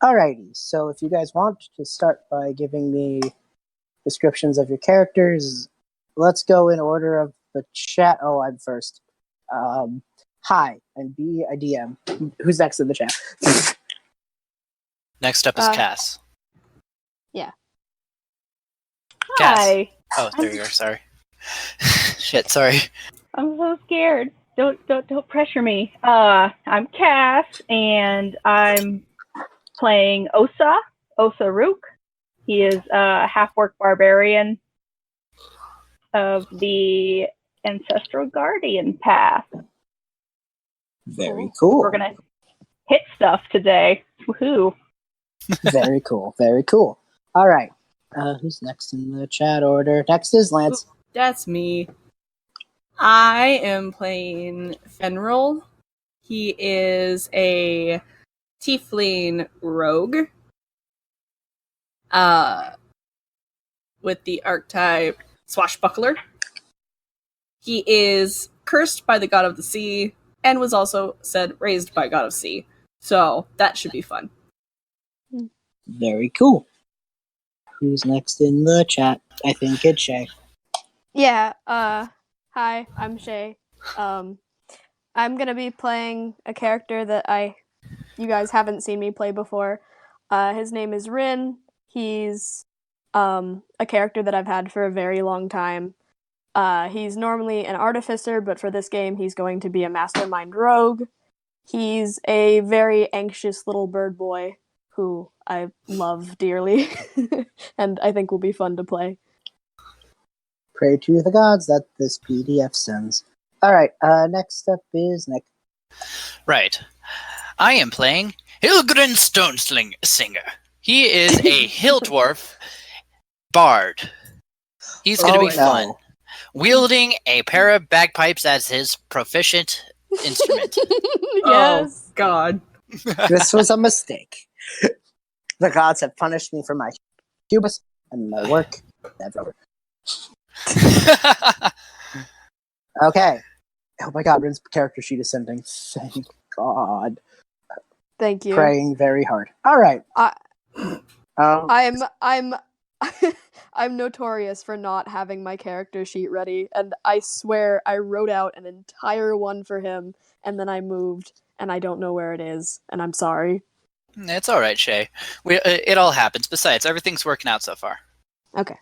Alrighty, so if you guys want to start by giving me descriptions of your characters, let's go in order of the chat. Oh, I'm first. Hi, I'm B, I DM. Who's next in the chat? Next up is Cas. Yeah. Cas. Hi. Oh, there you are. Sorry. Shit, sorry. I'm so scared. Don't pressure me. I'm Cass, and I'm playing Osa Rook. He is a half-orc barbarian of the Ancestral Guardian path. Very cool. We're gonna hit stuff today. Woohoo! Very cool. Very cool. All right. Who's next in the chat order? Next is Lance. That's me. I am playing Fenril. He is a tiefling rogue. With the archetype Swashbuckler. He is cursed by the god of the sea, and was also said raised by god of sea. So that should be fun. Very cool. Who's next in the chat? I think it's Shay. Yeah, hi, I'm Shay. I'm gonna be playing a character that you guys haven't seen me play before. His name is Rynn. He's a character that I've had for a very long time. He's normally an artificer, but for this game he's going to be a mastermind rogue. He's a very anxious little bird boy who I love dearly, and I think will be fun to play. Pray to the gods that this PDF sends. All right, next up is Nick. Right. I am playing Hilgrin Singer. He is a hill dwarf bard. He's going to be fun. Wielding a pair of bagpipes as his proficient instrument. Yes. Oh, God. This was a mistake. The gods have punished me for my hubris and my work. Never. Okay. Oh my god, Rynn's character sheet is sending. Thank God. Thank you. Praying very hard. All right. I'm I'm notorious for not having my character sheet ready, and I swear I wrote out an entire one for him, and then I moved, and I don't know where it is, and I'm sorry. It's all right, Shay. It all happens. Besides, everything's working out so far. Okay.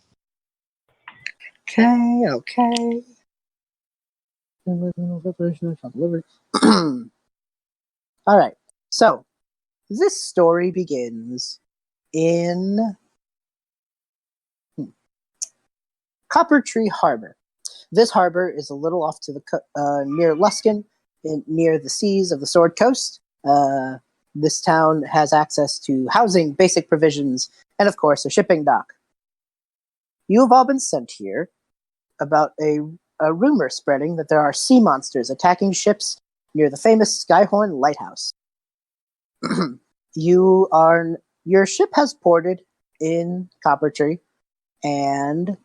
Okay. All right. So, this story begins in Coppertree Harbor. This harbor is a little off to the near Luskin, near the seas of the Sword Coast. This town has access to housing, basic provisions, and of course a shipping dock. You have all been sent here about a rumor spreading that there are sea monsters attacking ships near the famous Skyhorn Lighthouse. Your ship has ported in Coppertree, and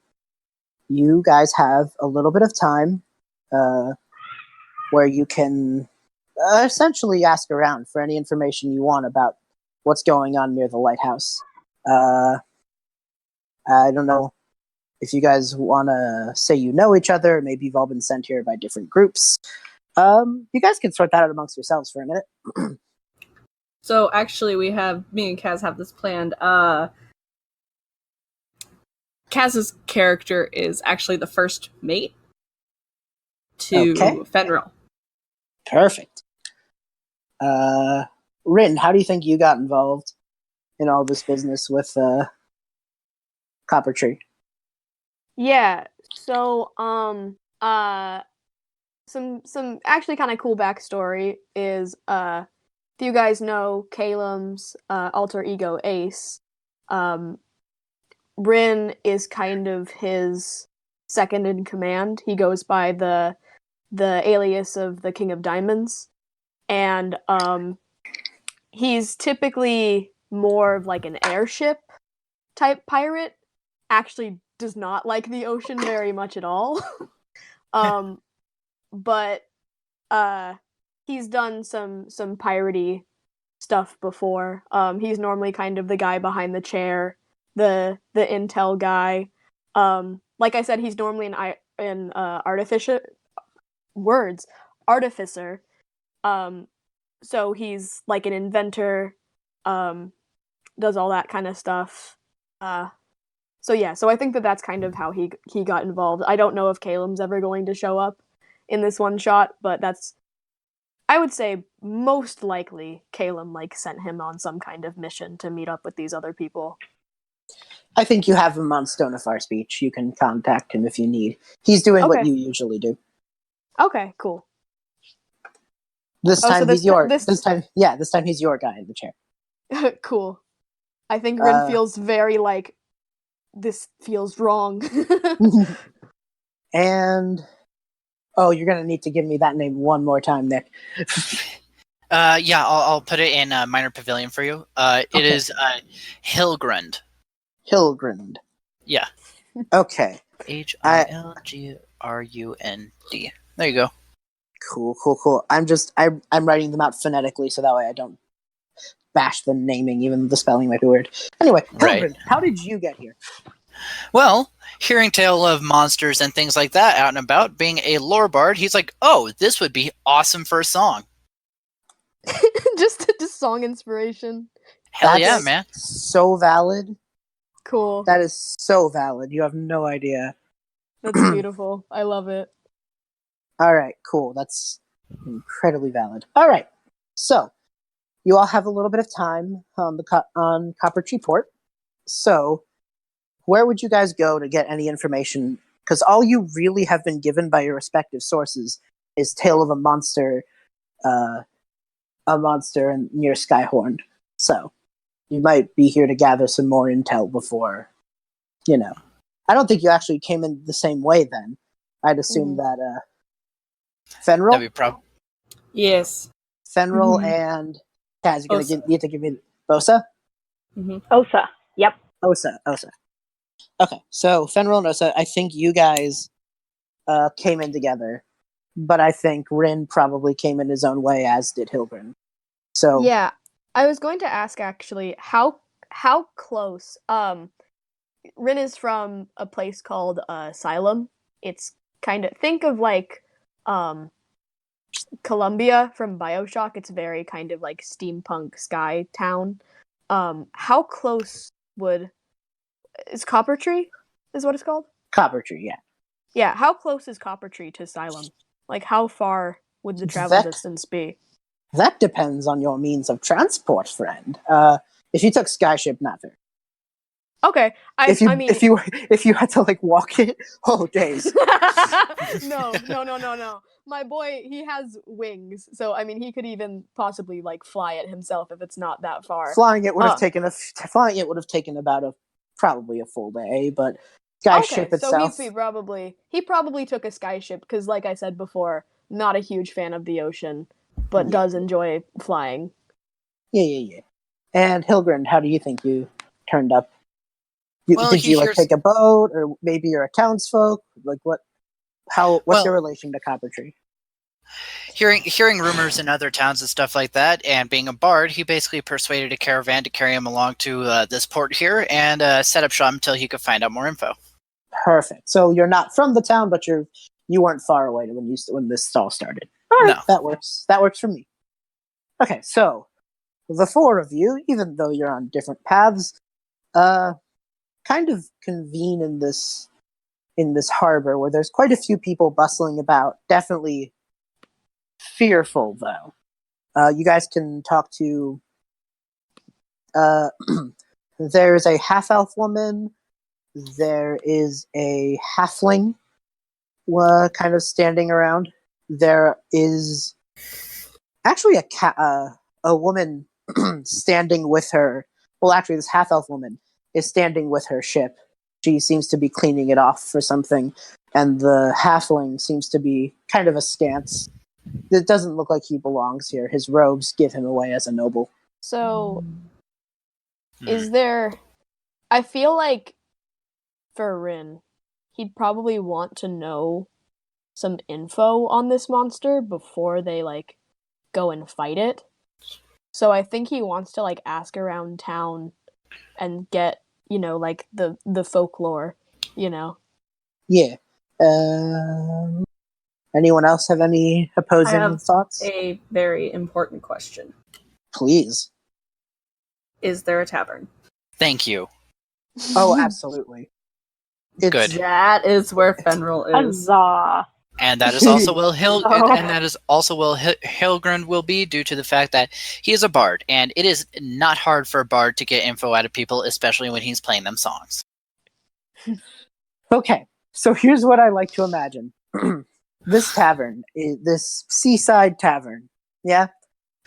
you guys have a little bit of time where you can essentially ask around for any information you want about what's going on near the lighthouse. I don't know if you guys want to say you know each other, maybe you've all been sent here by different groups. You guys can sort that out amongst yourselves for a minute. So actually, me and Kaz have this planned. Kaz's character is actually the first mate to Fenril. Perfect. Rynn, how do you think you got involved in all this business with Coppertree? Yeah. So, some actually kind of cool backstory is, if you guys know Calum's alter ego Ace, Rynn is kind of his second in command. He goes by the alias of the King of Diamonds, and he's typically more of like an airship type pirate. Actually does not like the ocean very much at all. But he's done some piratey stuff before. He's normally kind of the guy behind the chair, the intel guy. Like I said, he's normally an artificer. So he's like an inventor, does all that kind of stuff. So I think that's kind of how he got involved. I don't know if Caleb's ever going to show up in this one shot, but I would say most likely Caleb sent him on some kind of mission to meet up with these other people. I think you have him on Stonefar speech. You can contact him if you need. He's doing what you usually do. Okay, cool. This time he's your guy in the chair. Cool. I think Rynn feels very this feels wrong. And you're gonna need to give me that name one more time, Nick. Yeah, I'll put it in Minor Pavilion for you. It is Hilgrund. Hilgrund. Yeah. Okay. Hilgrund. There you go. Cool. I'm writing them out phonetically so that way I don't bash the naming, even though the spelling might be weird. Anyway, Hilgrund, how did you get here? Well, hearing tale of monsters and things like that out and about, being a lore bard, he's like, oh, this would be awesome for a song. just song inspiration. Hell yeah, man. So valid. Cool. That is so valid. You have no idea. That's beautiful. I love it. All right, cool. That's incredibly valid. All right. So, you all have a little bit of time on Coppertree Port. So, where would you guys go to get any information? Because all you really have been given by your respective sources is tale of a monster near Skyhorn. So, you might be here to gather some more intel before, I don't think you actually came in the same way then. I'd assume that Fenril? That'd be Yes. Fenril and Cas, you have to give me Bosa? Mm-hmm. Osa. Yep. Osa. Okay, so Fenril and Osa, I think you guys came in together, but I think Rynn probably came in his own way, as did Hilgrin. So yeah, I was going to ask actually how close. Rynn is from a place called Asylum. It's kind of think of Columbia from BioShock. It's very kind of like steampunk sky town. How close is Coppertree? Is what it's called? Coppertree, yeah. Yeah, how close is Coppertree to Asylum? How far would the travel distance be? That depends on your means of transport, friend. If you took Skyship, not very. Okay, if you had to walk it, days. No. My boy, he has wings, so he could even possibly probably it himself if it's not that far. Flying it would have taken about probably a full day, but Skyship itself. So he probably took a Skyship because, like I said before, not a huge fan of the ocean, but does enjoy flying. Yeah. And Hilgrin, how do you think you turned up? Did you take a boat, or maybe you're a townsfolk? What's your relation to Coppertree? Hearing rumors in other towns and stuff like that, and being a bard, he basically persuaded a caravan to carry him along to this port here and set up shop until he could find out more info. Perfect. So you're not from the town, but you weren't far away when this all started. All right, no. That works. That works for me. Okay, so the four of you, even though you're on different paths, kind of convene in this harbor where there's quite a few people bustling about. Definitely fearful, though. You guys can talk to. There's a half-elf woman. There is a halfling, kind of standing around. There is actually a woman standing with her. Well, actually, this half-elf woman is standing with her ship. She seems to be cleaning it off for something, and the halfling seems to be kind of askance. It doesn't look like he belongs here. His robes give him away as a noble. So, is there... I feel like, for Rynn, he'd probably want to know some info on this monster before they, go and fight it. So I think he wants to like ask around town and get, like the folklore, Yeah. Anyone else have any I opposing have thoughts? a very important question. Please. Is there a tavern? Thank you. Oh, absolutely. Good. That is where Fenrir is. Huzzah. And that is also will Oh. and that is also will Hilgrund will be, due to the fact that he is a bard, and it is not hard for a bard to get info out of people, especially when he's playing them songs. Okay, so here's what I like to imagine. This tavern, this seaside tavern, yeah?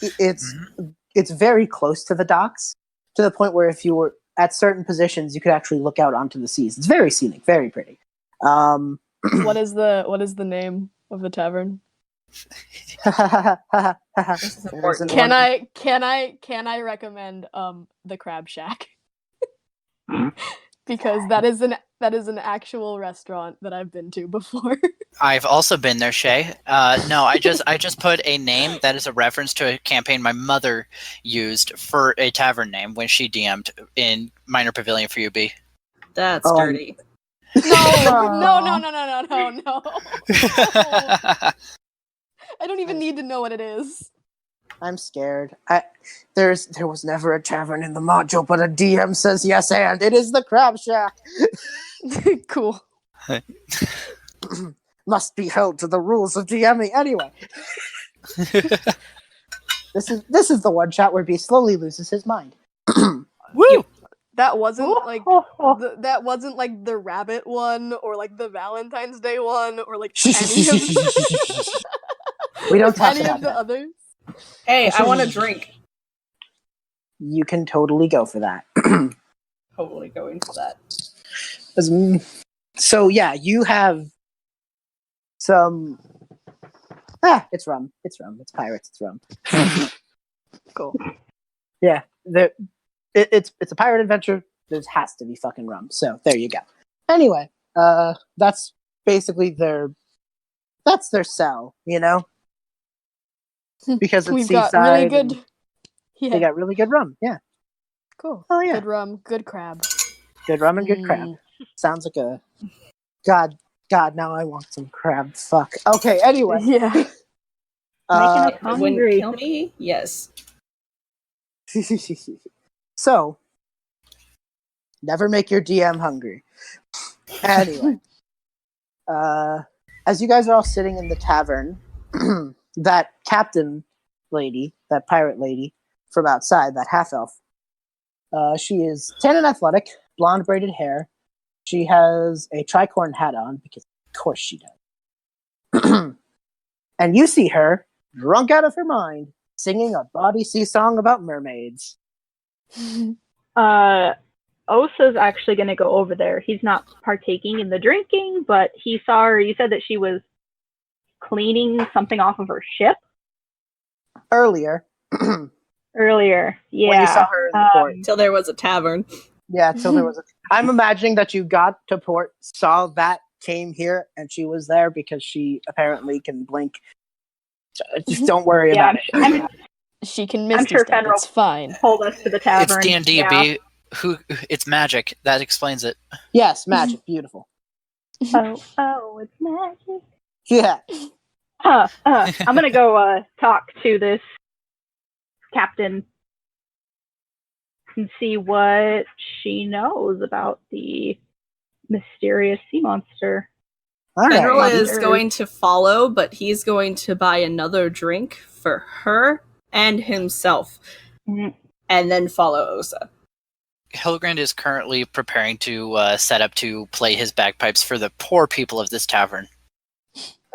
It's very close to the docks, to the point where if you were at certain positions, you could actually look out onto the seas. It's very scenic, very pretty. What is the name of the tavern? This is important. Can I recommend the Crab Shack? Because that is an actual restaurant that I've been to before. I've also been there, Shay. No, I just put a name that is a reference to a campaign my mother used for a tavern name when she DM'd in Minor Pavilion for UB. That's dirty. No. I don't even need to know what it is. I'm scared. There was never a tavern in the module, but a DM says yes, and it is the Crab Shack. Cool. Must be held to the rules of DMing. Anyway, this is the one shot where B slowly loses his mind. Woo! That wasn't like Oh. that wasn't like the rabbit one or like the Valentine's Day one or like any of the, We don't talk any about of the that. others. Hey, I want a drink. You can totally go for that. Totally going for that. So yeah, you have some. It's rum. It's pirates. It's rum. Cool. Yeah, it's a pirate adventure. There has to be fucking rum. So there you go. Anyway, that's basically their sell. Because it's We've got seaside. really good. They Yeah. got really good rum. Yeah. Cool. Oh yeah. Good rum, good crab. Good rum and good crab. Sounds like a God. Now I want some crab. Fuck. Okay. Anyway. Yeah. Making us It wouldn't hungry. kill me? Yes. So, never make your DM hungry. Anyway, as you guys are all sitting in the tavern, that captain lady, that pirate lady from outside, that half elf, she is tan and athletic, blonde braided hair. She has a tricorn hat on because, of course, she does. And you see her, drunk out of her mind, singing a bawdy sea song about mermaids. Osa's actually going to go over there. He's not partaking in the drinking, but he saw her. You said that she was cleaning something off of her ship Earlier. earlier. Yeah. When you saw her in the port. Till there was a tavern. Yeah, till there was I'm imagining that you got to port, saw that, came here, and she was there because she apparently can blink. Just don't worry about it. She can I'm misty sure step. Fenrir It's fine. pulled us to the tavern. It's D&D, Yeah. B. It's magic. That explains it. Yes, magic, beautiful. Oh, it's magic. Yeah. I'm gonna go talk to this captain and see what she knows about the mysterious sea monster. All Fenrir right. is going to follow, but he's going to buy another drink for her and himself, Mhm. and then follow Osa. Hilgrand is currently preparing to set up to play his bagpipes for the poor people of this tavern.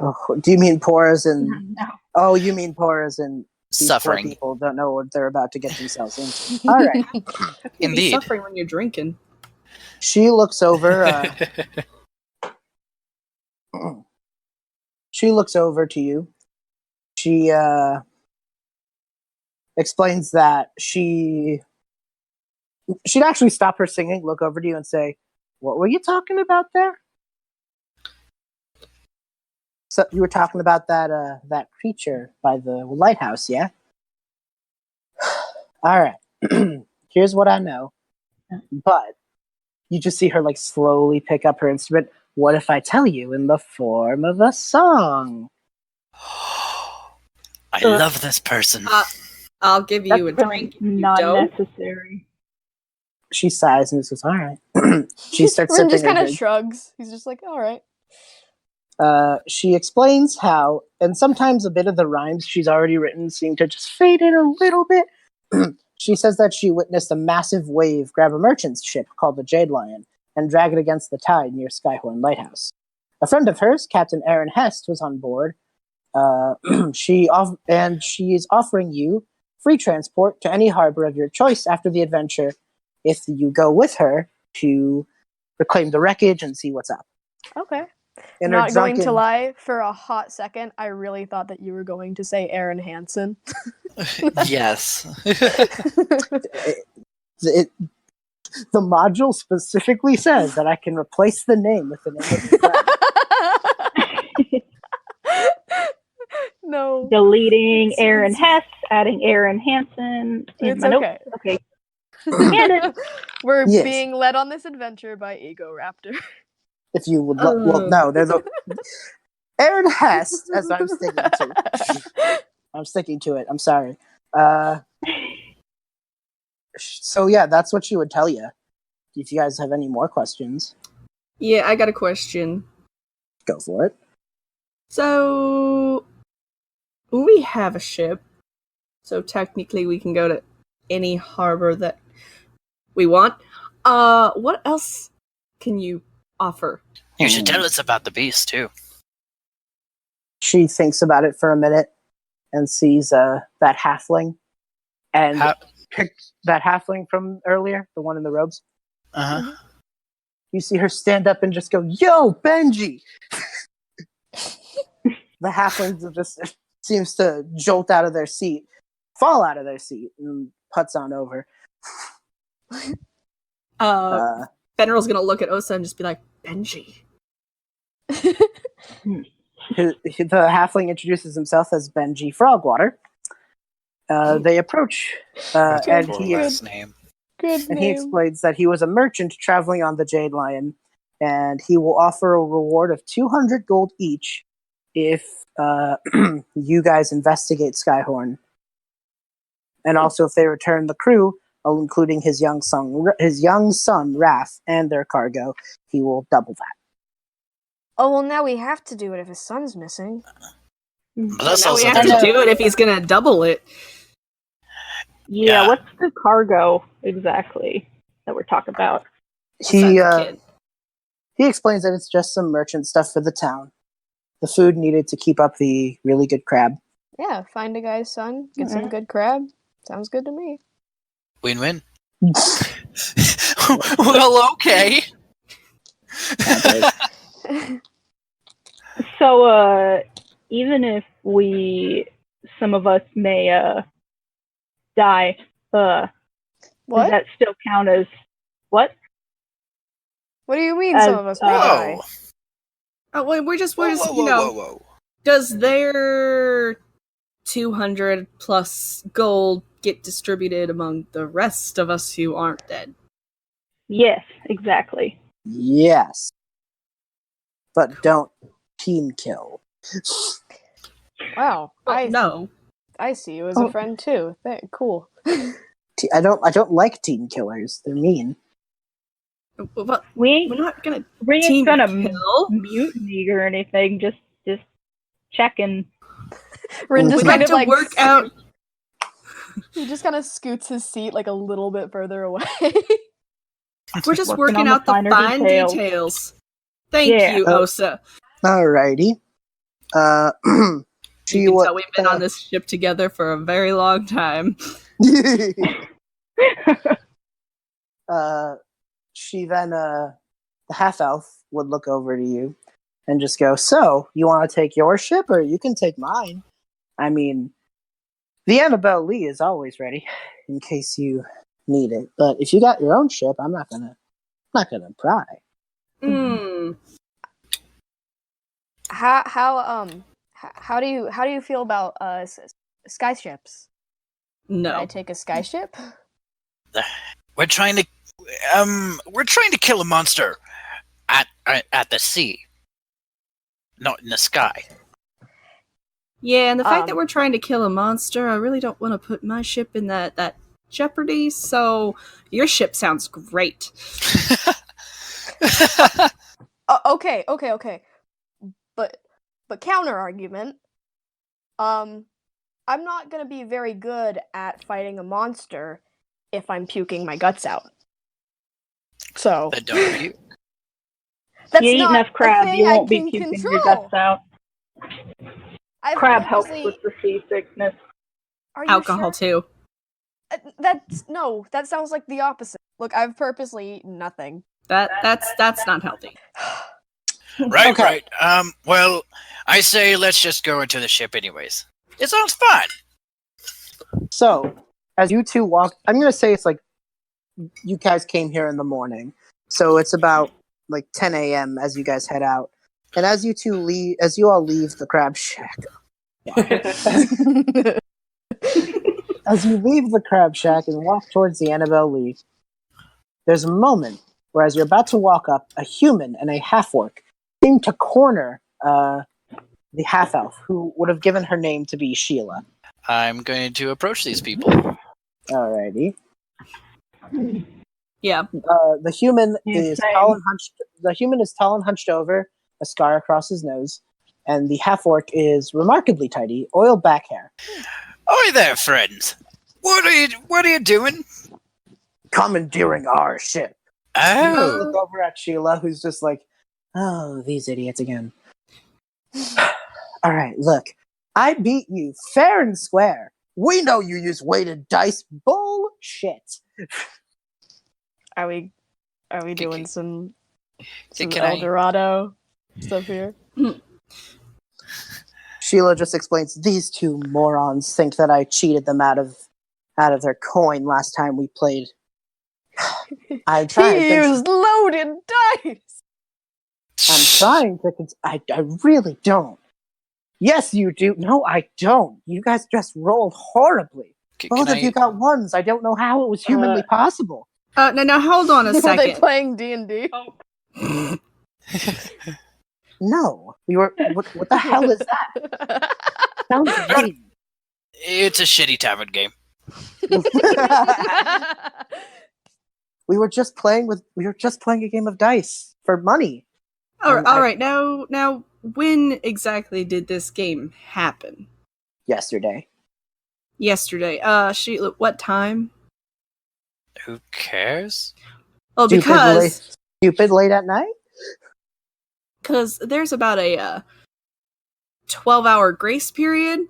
Oh, do you mean poor as in? No. Oh, you mean poor as in these Suffering. poor people don't know what they're about to get themselves into. All right. How can you be Indeed. suffering when you're drinking? She looks over. She looks over to you. She explains that she'd actually stop her singing, look over to you, and say, "What were you talking about there?" So you were talking about that creature by the lighthouse, yeah? All right. Here's what I know. But you just see her like slowly pick up her instrument. What if I tell you in the form of a song? I love this person. I'll give you a drink. Not You don't. necessary. She sighs and says, "All right." She starts Rynn sipping just her kind of drink. shrugs. He's just like, all right. She explains how, and sometimes a bit of the rhymes she's already written seem to just fade in a little bit. She says that she witnessed a massive wave grab a merchant's ship called the Jade Lion and drag it against the tide near Skyhorn Lighthouse. A friend of hers, Captain Aaron Hest, was on board. She is offering you free transport to any harbor of your choice after the adventure if you go with her to reclaim the wreckage and see what's up. Okay. In her Not going to drunken- lie, for a hot second, I really thought that you were going to say Aaron Hansen. Yes. The module specifically says that I can replace the name with the name of the friend. No. Deleting Aaron Hess, adding Aaron Hansen. It's Nope. okay. Okay. Canon. We're Yes. being led on this adventure by Ego Raptor. If you would, well, no, they're the Aaron Hest, as I'm sticking to. I'm sticking to it. I'm sorry. So yeah, that's what she would tell you. If you guys have any more questions, Yeah, I got a question. go for it. So, we have a ship, so technically we can go to any harbor that we want. What else can you offer? You should tell us about the beast, too. She thinks about it for a minute and sees that halfling, and picks that halfling from earlier, the one in the robes. Uh-huh. You see her stand up and just go, "Yo, Benji!" The halfling just seems to jolt out of their seat, fall out of their seat, and putts on over. Fenrir's gonna look at Osa and just be like, Benji. The halfling introduces himself as Benji Frogwater. They approach, and he name. Good and name. he explains that he was a merchant traveling on the Jade Lion, and he will offer a reward of 200 gold each if you guys investigate Skyhorn, and also if they return the crew, including his young son Raph, and their cargo. He will double that. Oh, well, now we have to do it if his son's missing. Plus, Now we also, have there's to do it if he's gonna double it. Yeah, what's the cargo exactly that we're talking about? He Besides the kid. he explains that it's just some merchant stuff for the town. The food needed to keep up the really good crab. Yeah, find a guy's son, get some good crab. Sounds good to me. win-win. Well, okay. So, even if some of us may die, does What? that still count as what? What do you mean As, some of us may die? Whoa. Oh, well, we're just Whoa, you know, whoa. does their 200 plus gold get distributed among the rest of us who aren't dead? Yes, exactly. Yes, but don't team kill. Wow. No. I see you as a friend too. Cool. I don't like team killers. They're mean. But We're we're not gonna ain't gonna kill. mutiny or anything. Just checking. Rynn just We'd kind like of to like work out. he just kind of scoots his seat like a little bit further away. We're just Working working on the out the finer fine details. details. Thank Yeah. you, Osa. Alrighty. She You can wa- tell we've been on this ship together for a very long time. She then, the half elf would look over to you and just go, "So, you want to take your ship, or you can take mine? I mean, the Annabelle Lee is always ready in case you need it. But if you got your own ship, I'm not gonna pry." Hmm. How do you feel about sky ships? Can I No. take a skyship? We're trying to kill a monster at the sea, not in the sky. Yeah, and the fact that Um, we're trying to kill a monster, I really don't want to put my ship in that jeopardy, so your ship sounds great. Okay. But counter argument. I'm not gonna be very good at fighting a monster if I'm puking my guts out. So Then don't puke. that's You eat not enough crab, a thing you I won't be can puking control. your guts out. I've Crab helps purposely- with the seasickness. Are you Alcohol sure? too. That sounds like the opposite. Look, I've purposely eaten nothing. That's not healthy. Right, Okay. right. Well, I say let's just go into the ship anyways. It sounds fun. So, as you two walk, I'm going to say it's like you guys came here in the morning. So it's about like 10 a.m. as you guys head out. And as you all leave the crab shack, as you leave the crab shack and walk towards the Annabelle Lee, there's a moment where as you're about to walk up, a human and a half-orc seem to corner the half-elf, who would have given her name to be Sheila. I'm going to approach these people. Alrighty. Yeah. The human is Same. tall and hunched. The human is tall and hunched over, a scar across his nose, and the half-orc is remarkably tidy, oiled back hair. Oi there, friends. What are you doing? Commandeering our ship. You guys Oh, look over at Sheila, who's just like, "Oh, these idiots again." All right, look, I beat you fair and square. We know you use weighted dice. Bullshit. Are we doing some Can El Dorado stuff here? Sheila just explains, these two morons think that I cheated them out of their coin last time we played. I tried. He used loaded dice. I'm trying to. I really don't. Yes, you do. No, I don't. You guys just rolled horribly. Both of you got ones. I don't know how it was humanly possible. Now hold on a Were they second. playing D&D? No, we were. What the hell is that? Sounds great. It's a shitty tavern game. We were just playing a game of dice for money. All right. Now, when exactly did this game happen? Yesterday. Yesterday. Sheila, what time? Who cares? Oh, Stupid late at night? Because there's about a 12-hour grace period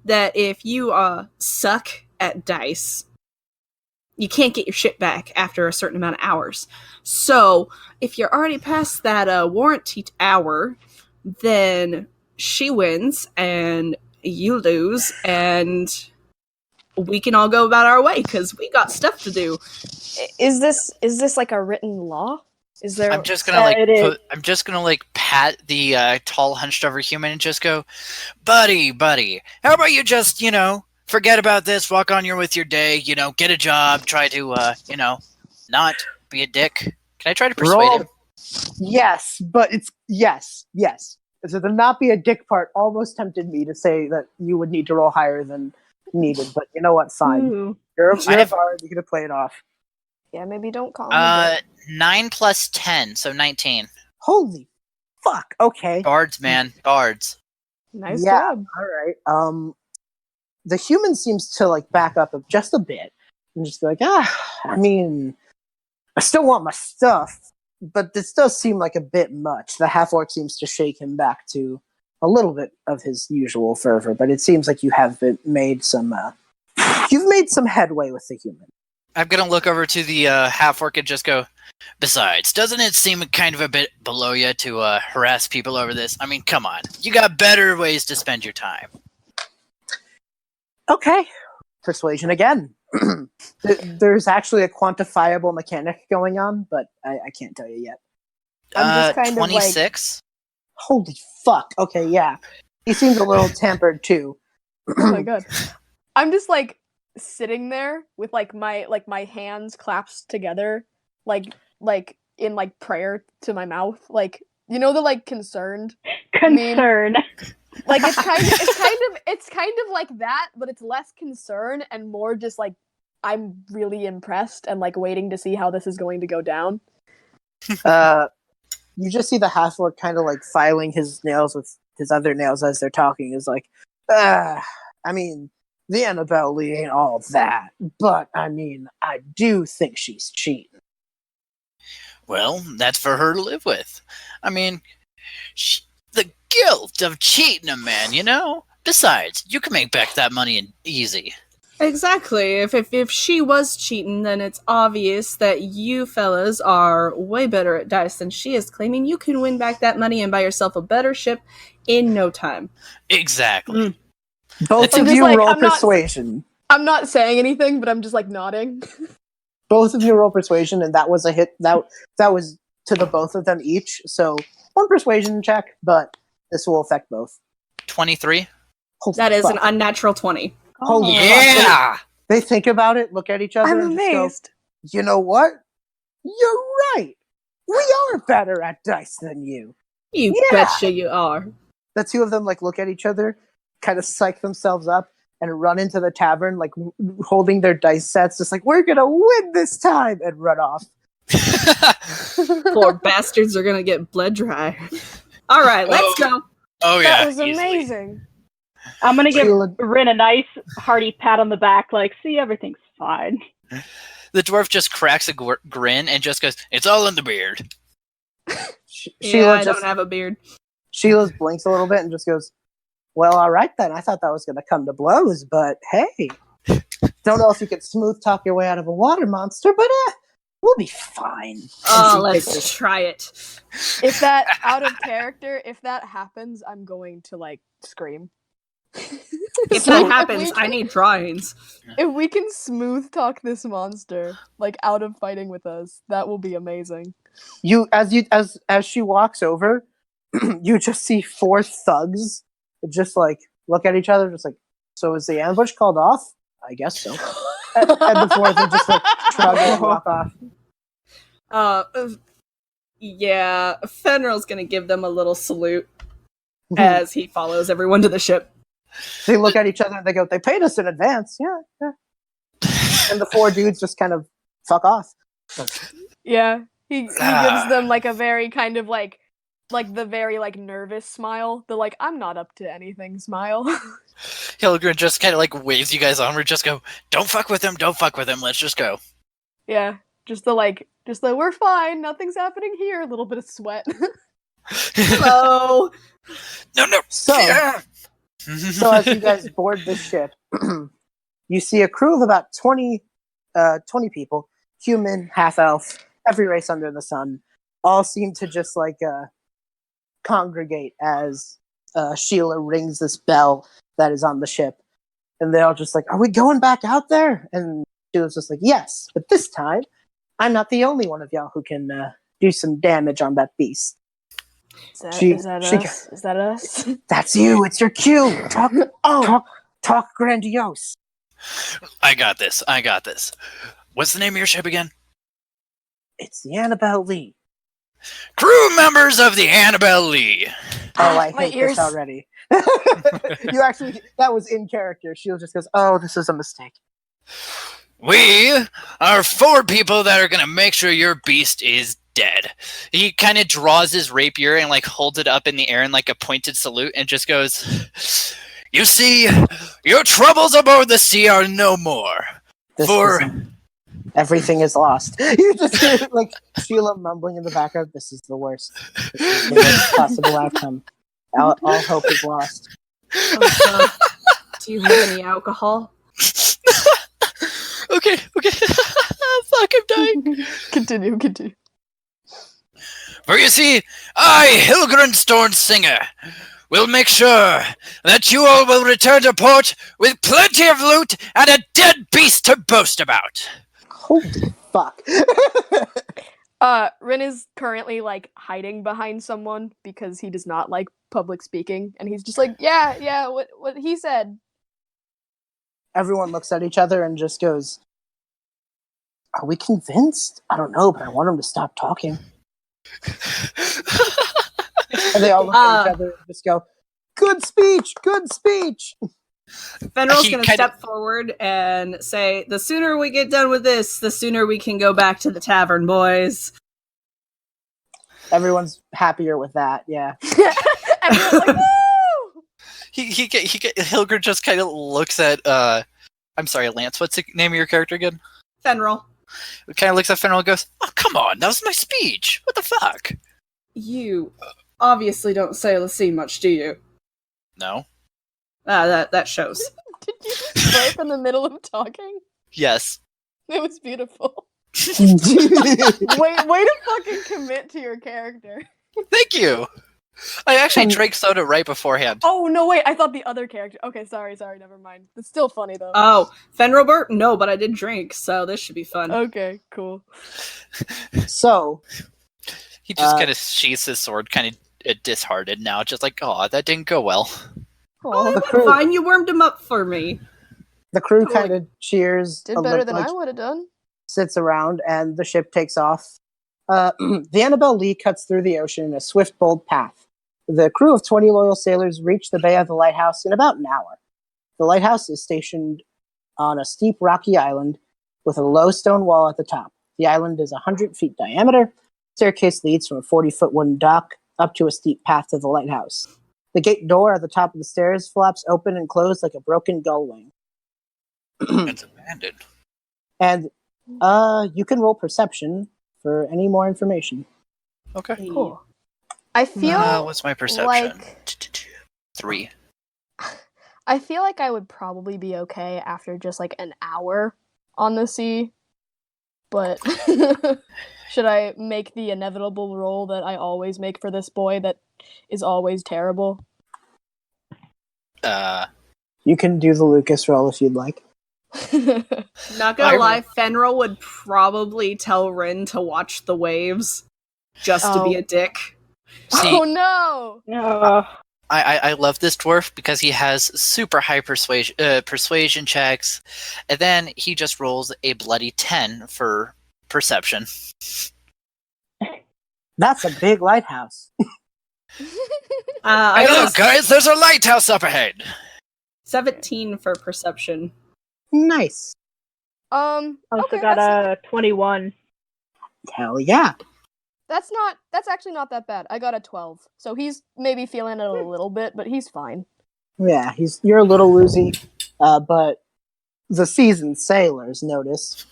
that if you suck at dice, you can't get your shit back after a certain amount of hours. So if you're already past that warranty hour, then she wins and you lose, and we can all go about our way because we got stuff to do. Is this like a written law? Is there? I'm just gonna it pat the tall hunched over human and just go, buddy, how about you just forget about this, walk on with your day, get a job, try to not be a dick. Can I try to persuade him? Yes, but it's yes. So the not be a dick part almost tempted me to say that you would need to roll higher than needed, but you know what? Fine. Ooh. You're a bard. You're gonna play it off. Yeah, maybe don't call me. a dick. 9 plus 10, so 19. Holy fuck! Okay. Bards, man, bards. Nice Yeah. job. All right. The human seems to back up just a bit and just be like, I mean, I still want my stuff, but this does seem like a bit much. The half-orc seems to shake him back to a little bit of his usual fervor, but it seems like you have made some headway with the human. I'm gonna look over to the half-orc and just go, besides, doesn't it seem kind of a bit below you to harass people over this? I mean, come on. You got better ways to spend your time. Okay. Persuasion again. There's actually a quantifiable mechanic going on, but I can't tell you yet. I'm just kind of 26? Holy fuck. Okay, yeah. He seems a little tampered too. Oh my god. I'm just sitting there with like my hands clasped together, like in like prayer to my mouth, like you know the like concerned Concern. meme? Like it's kind of like that, but it's less concern and more just like I'm really impressed and like waiting to see how this is going to go down. You just see the half-orc kind of like filing his nails with his other nails as they're talking. Is like, I mean, the Annabelle Lee ain't all that, but I mean, I do think she's cheating. Well, that's for her to live with. I mean, the guilt of cheating a man, you know? Besides, you can make back that money easy. Exactly. If she was cheating, then it's obvious that you fellas are way better at dice than she is, claiming you can win back that money and buy yourself a better ship in no time. Exactly. Both of you roll persuasion. I'm not saying anything, but I'm just like nodding. Both of you roll persuasion, and that was a hit. That was to the both of them each. So one persuasion check, but this will affect both. 23. That is an unnatural 20. Holy yeah! They think about it, look at each other, I'm and amazed. just go, you know what? You're right. We are better at dice than you. You betcha you are. The two of them like look at each other, kind of psych themselves up, and run into the tavern, like holding their dice sets, just like, we're gonna win this time, and run off. Poor bastards are gonna get bled dry. All right, let's go. Oh yeah, That was amazing. I'm gonna give Rynn a nice hearty pat on the back, like, see, everything's fine. The dwarf just cracks a grin and just goes, "It's all in the beard." I don't have a beard. Sheila blinks a little bit and just goes, well, all right then. I thought that was going to come to blows, but hey. Don't know if you could smooth talk your way out of a water monster, but we'll be fine. Oh, let's try it. If that, out of character, if that happens, I'm going to, like, scream. If that happens, I need drawings. If we can smooth talk this monster, like, out of fighting with us, that will be amazing. As she walks over, you just see 4 thugs just, like, look at each other, just like, so is the ambush called off? I guess so. and the 4th will just, like, shrug and walk off. Yeah, Fenrir's gonna give them a little salute as he follows everyone to the ship. They look at each other and they go, they paid us in advance. Yeah. And the 4 dudes just kind of fuck off. Yeah, he gives them, like, a very kind of, like the very, like, nervous smile. The, like, I'm not up to anything smile. Hilgrin just kind of, like, waves you guys onward. Just go, don't fuck with him, let's just go. Yeah, just the, we're fine, nothing's happening here. A little bit of sweat. Hello! No. So as you guys board the ship, you see a crew of about 20 people, human, half-elf, every race under the sun, all seem to just, like, congregate as Sheila rings this bell that is on the ship. And they're all just like, are we going back out there? And Sheila's just like, yes, but this time, I'm not the only one of y'all who can do some damage on that beast. Is that us? That's you. It's your cue. Talk grandiose. I got this. What's the name of your ship again? It's the Annabelle Lee. Crew members of the Annabelle Lee. Oh, I hate this already. That was in character. Sheila just goes, oh, this is a mistake. We are 4 people that are going to make sure your beast is dead. He kind of draws his rapier and, like, holds it up in the air in, like, a pointed salute and just goes, you see, your troubles aboard the sea are no more. Everything is lost. You just hear, like, Sheila mumbling in the background, this is the worst. This is the worst possible outcome. All hope is lost. Oh, God. Do you have any alcohol? Okay. Fuck, I'm dying. Continue. For you see, I, Hilgrin Stormsinger, will make sure that you all will return to port with plenty of loot and a dead beast to boast about. Holy fuck. Rynn is currently, like, hiding behind someone because he does not like public speaking, and he's just like, yeah, what he said. everyone looks at each other and just goes, "Are we convinced? I don't know, but I want him to stop talking." And they all look at each other and just go, "Good speech, good speech." Fenrir's going to step forward and say, "The sooner we get done with this, the sooner we can go back to the tavern, boys." Everyone's happier with that, yeah. Everyone's like, woo! Hilger just kind of looks at, I'm sorry, Lance, what's the name of your character again? Fenrir. Kind of looks at Fenrir and goes, "Oh, come on, that was my speech. What the fuck?" You obviously don't sail the sea much, do you? No. That shows. Did you just burp in the middle of talking? Yes. It was beautiful. Way to fucking commit to your character. Thank you. I actually drank soda right beforehand. Oh, no, wait. I thought the other character. Okay, sorry, never mind. It's still funny, though. Oh, Fenrir burp? No, but I did drink, so this should be fun. Okay, cool. So, He just kind of sheaths his sword, kind of disheartened now, just like, "Oh, that didn't go well." Oh, the crew, fine, you warmed him up for me. the crew kind of cheers. Did better than I would have done. Sits around, and the ship takes off. The Annabelle Lee cuts through the ocean in a swift, bold path. The crew of 20 loyal sailors reach the bay of the lighthouse in about an hour. The lighthouse is stationed on a steep, rocky island with a low stone wall at the top. The island is 100 feet diameter. Staircase leads from a 40-foot wooden dock up to a steep path to the lighthouse. The gate door at the top of the stairs flaps open and closed like a broken gull wing. It's abandoned. And you can roll perception for any more information. Okay. Cool. I feel what's my perception? like 3. I feel like I would probably be okay after just like an hour on the sea. But should I make the inevitable roll that I always make for this boy that is always terrible? You can do the Lucas roll if you'd like. Not gonna lie, Fenrir would probably tell Rynn to watch the waves just to be a dick. See, oh no! No. I love this dwarf because he has super high persuasion checks, and then he just rolls a bloody 10 for perception. That's a big lighthouse. I Hey, got look, guys, there's a lighthouse up ahead. 17 for perception. Nice. Also Okay, got a 21. Hell yeah. that's actually not that bad. I got a 12. So he's maybe feeling it a little bit, but he's fine. Yeah, you're a little woozy, but the seasoned sailors notice.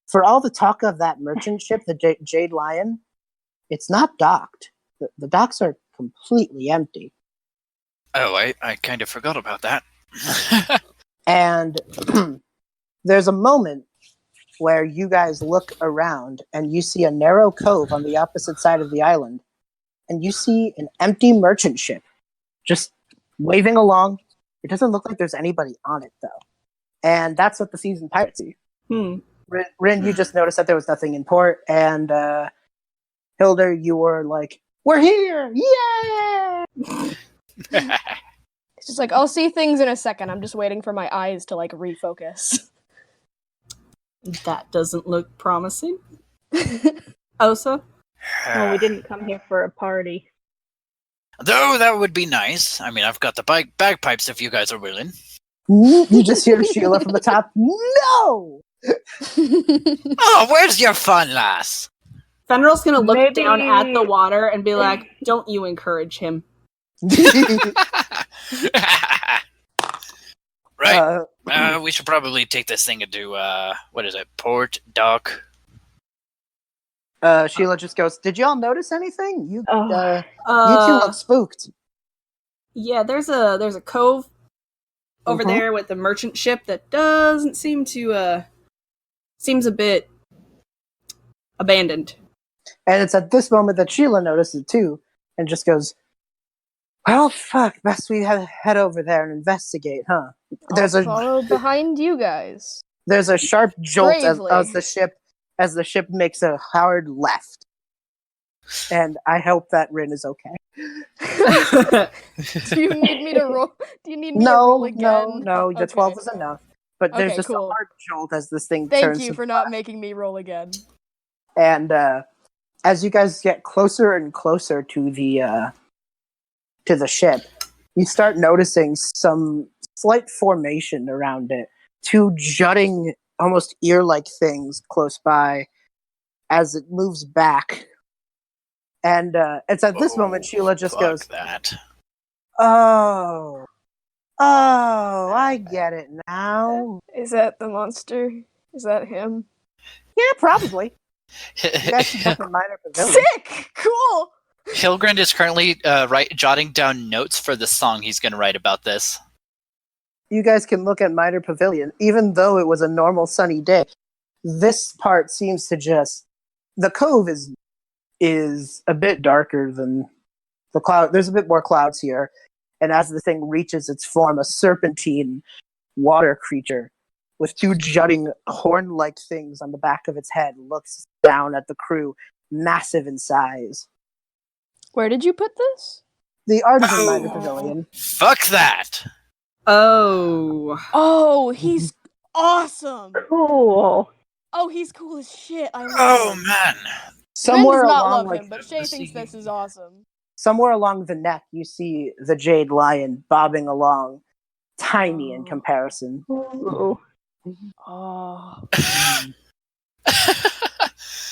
For all the talk of that merchant ship, the Jade Lion, it's not docked. The docks are completely empty. Oh, I kind of forgot about that. And there's a moment where you guys look around and you see a narrow cove on the opposite side of the island, and you see an empty merchant ship just waving along. It doesn't look like there's anybody on it, though. And that's what the seasoned pirates see. Rynn, you just noticed that there was nothing in port, and Hilder, you were like, "We're here! Yeah!" It's just like, I'll see things in a second. I'm just waiting for my eyes to like refocus. That doesn't look promising. Osa? Well, we didn't come here for a party. Though that would be nice. I mean, I've got the bagpipes if you guys are willing. You just hear Sheila from the top, "No!" Oh, where's your fun, lass? Fenrir's gonna look Maybe- down at the water and be like, "Don't you encourage him." Right. We should probably take this thing into, what is it? Port, dock. Sheila just goes, "Did y'all notice anything? You two Uh, look spooked." yeah, there's a cove over there with a merchant ship that doesn't seem to seems a bit abandoned. And it's at this moment that Sheila notices it too, and just goes, "Well, fuck, best we head over there and investigate, huh?" I'll follow behind you guys. There's a sharp jolt Bravely. as the ship makes a hard left. And I hope that Rynn is okay. Do you need me to roll? Do you need me to roll again? No, the Okay. 12 is enough. but there's Okay, just cool. a hard jolt as this thing Thank turns. you for not making me roll again. And as you guys get closer and closer to the ship, you start noticing some slight formation around it. Two jutting, almost ear-like things close by as it moves back. And it's at this moment Sheila just goes, that. Oh, I get it now. Is that the monster? Is that him? Yeah, probably. You guys can look at Minor Pavilion. Sick! Cool! Hilgrind is currently jotting down notes for the song he's going to write about this. You guys can look at Minor Pavilion. Even though it was a normal sunny day, this part seems to just... The cove is a bit darker than the cloud. There's a bit more clouds here. And as the thing reaches its form, a serpentine water creature with two jutting horn-like things on the back of its head looks down at the crew, massive in size. Where did you put this? The Artisan Minor Pavilion. Fuck that! Oh. Oh, he's awesome! Cool. Oh, he's cool as shit. I love Oh, him. man. Somewhere Ren does not along, love him, but Shay thinks this is awesome. somewhere along the neck, you see the Jade Lion bobbing along, tiny in comparison. Ooh. Oh.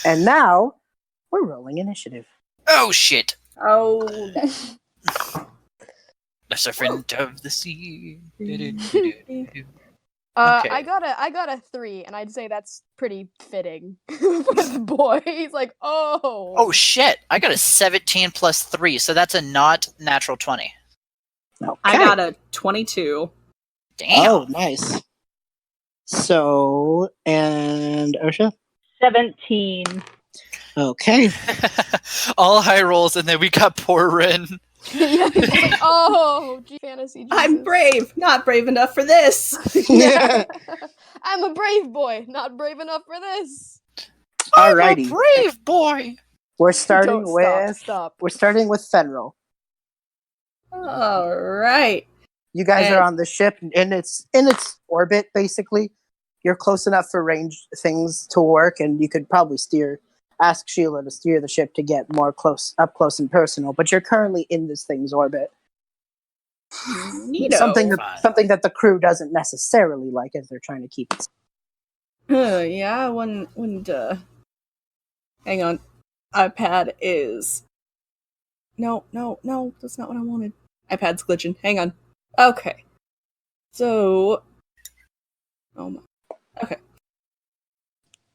And now, we're rolling initiative. Oh, shit. Oh. The serpent of the sea. I Okay. got a 3, and I'd say that's pretty fitting for the boy. He's like, oh. Oh, shit. I got a 17 plus 3, so that's a not natural 20. Okay. I got a 22. Damn. Oh, nice. So, and OSHA? 17. Okay. All high rolls, and then we got poor Rynn. Yeah, he's like, oh, fantasy Jesus. I'm brave, not brave enough for this. Yeah. I'm a brave boy, not brave enough for this. Alrighty. I'm a brave boy. We're starting Don't with stop. We're starting with Fenril. All right. You guys And- are on the ship in its orbit, basically. You're close enough for range things to work, and you could probably ask Sheila to steer the ship to get more up close and personal. But you're currently in this thing's orbit. Neato. Something that the crew doesn't necessarily like, as they're trying to keep it. Yeah, I wouldn't, hang on. iPad is... No, that's not what I wanted. iPad's glitching. Hang on. Okay. So... Oh my... Okay.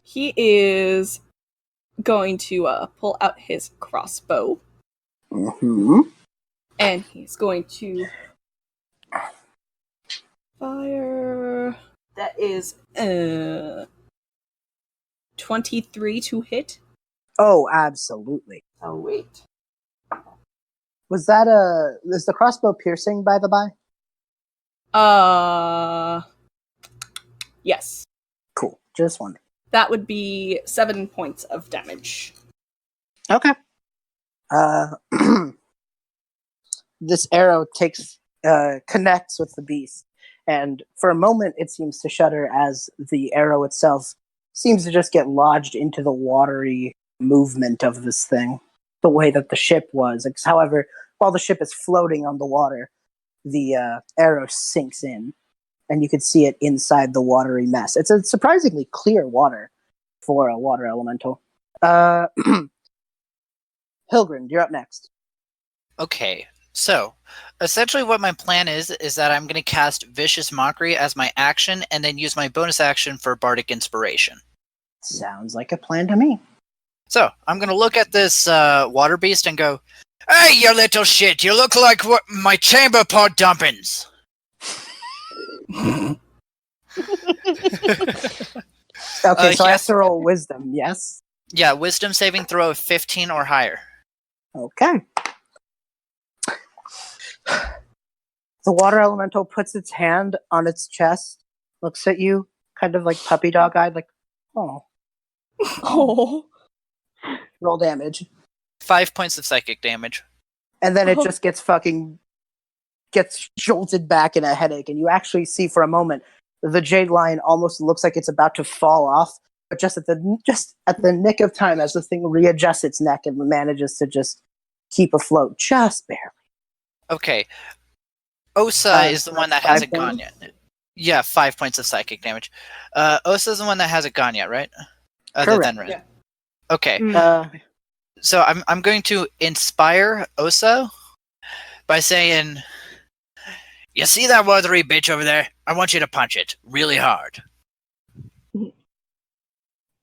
He is going to, pull out his crossbow. Mm-hmm. And he's going to... fire... That is, 23 to hit. Oh, absolutely. Oh, wait. Is the crossbow piercing, by the by? Yes. Cool. Just wondering. That would be 7 points of damage. Okay. This arrow connects with the beast, and for a moment it seems to shudder as the arrow itself seems to just get lodged into the watery movement of this thing, the way that the ship was. However, while the ship is floating on the water, the arrow sinks in, and you can see it inside the watery mess. It's a surprisingly clear water for a water elemental. Hilgrind, you're up next. Okay, so essentially what my plan is that I'm going to cast Vicious Mockery as my action and then use my bonus action for Bardic Inspiration. Sounds like a plan to me. So I'm going to look at this water beast and go, "Hey, you little shit, you look like my chamber pot dumpings." Okay, so I have yes. to roll wisdom, yes? Yeah, wisdom saving throw of 15 or higher. Okay. The water elemental puts its hand on its chest, looks at you, kind of like puppy dog eyed, like, oh. Oh. Roll damage. 5 points of psychic damage. And then it just gets jolted back in a headache, and you actually see for a moment the jade line almost looks like it's about to fall off, but just at the nick of time as the thing readjusts its neck and manages to just keep afloat, just barely. Okay. Osa is the one that hasn't 5 gone points? yet. Yeah, 5 points of psychic damage. Osa is the one that hasn't gone yet, right? Other Correct. than Rynn. Yeah. Okay. So I'm going to inspire Osa by saying, "You see that watery bitch over there? I want you to punch it really hard."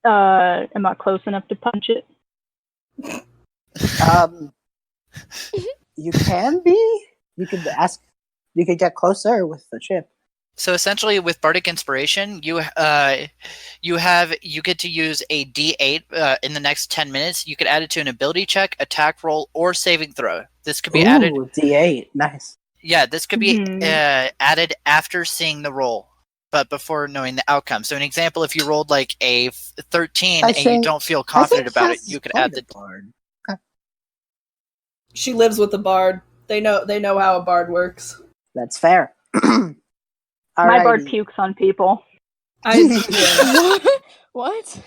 Am I close enough to punch it? You can be. You could ask. You could get closer with the chip. So essentially, with Bardic Inspiration, you get to use a D8 in the next 10 minutes. You could add it to an ability check, attack roll, or saving throw. This could be added. D8, nice. Yeah, this could be added after seeing the roll, but before knowing the outcome. So, an example: if you rolled like a 13 and you don't feel confident about it, you could add the bard. She lives with the bard. They know how a bard works. That's fair. My bard pukes on people. What?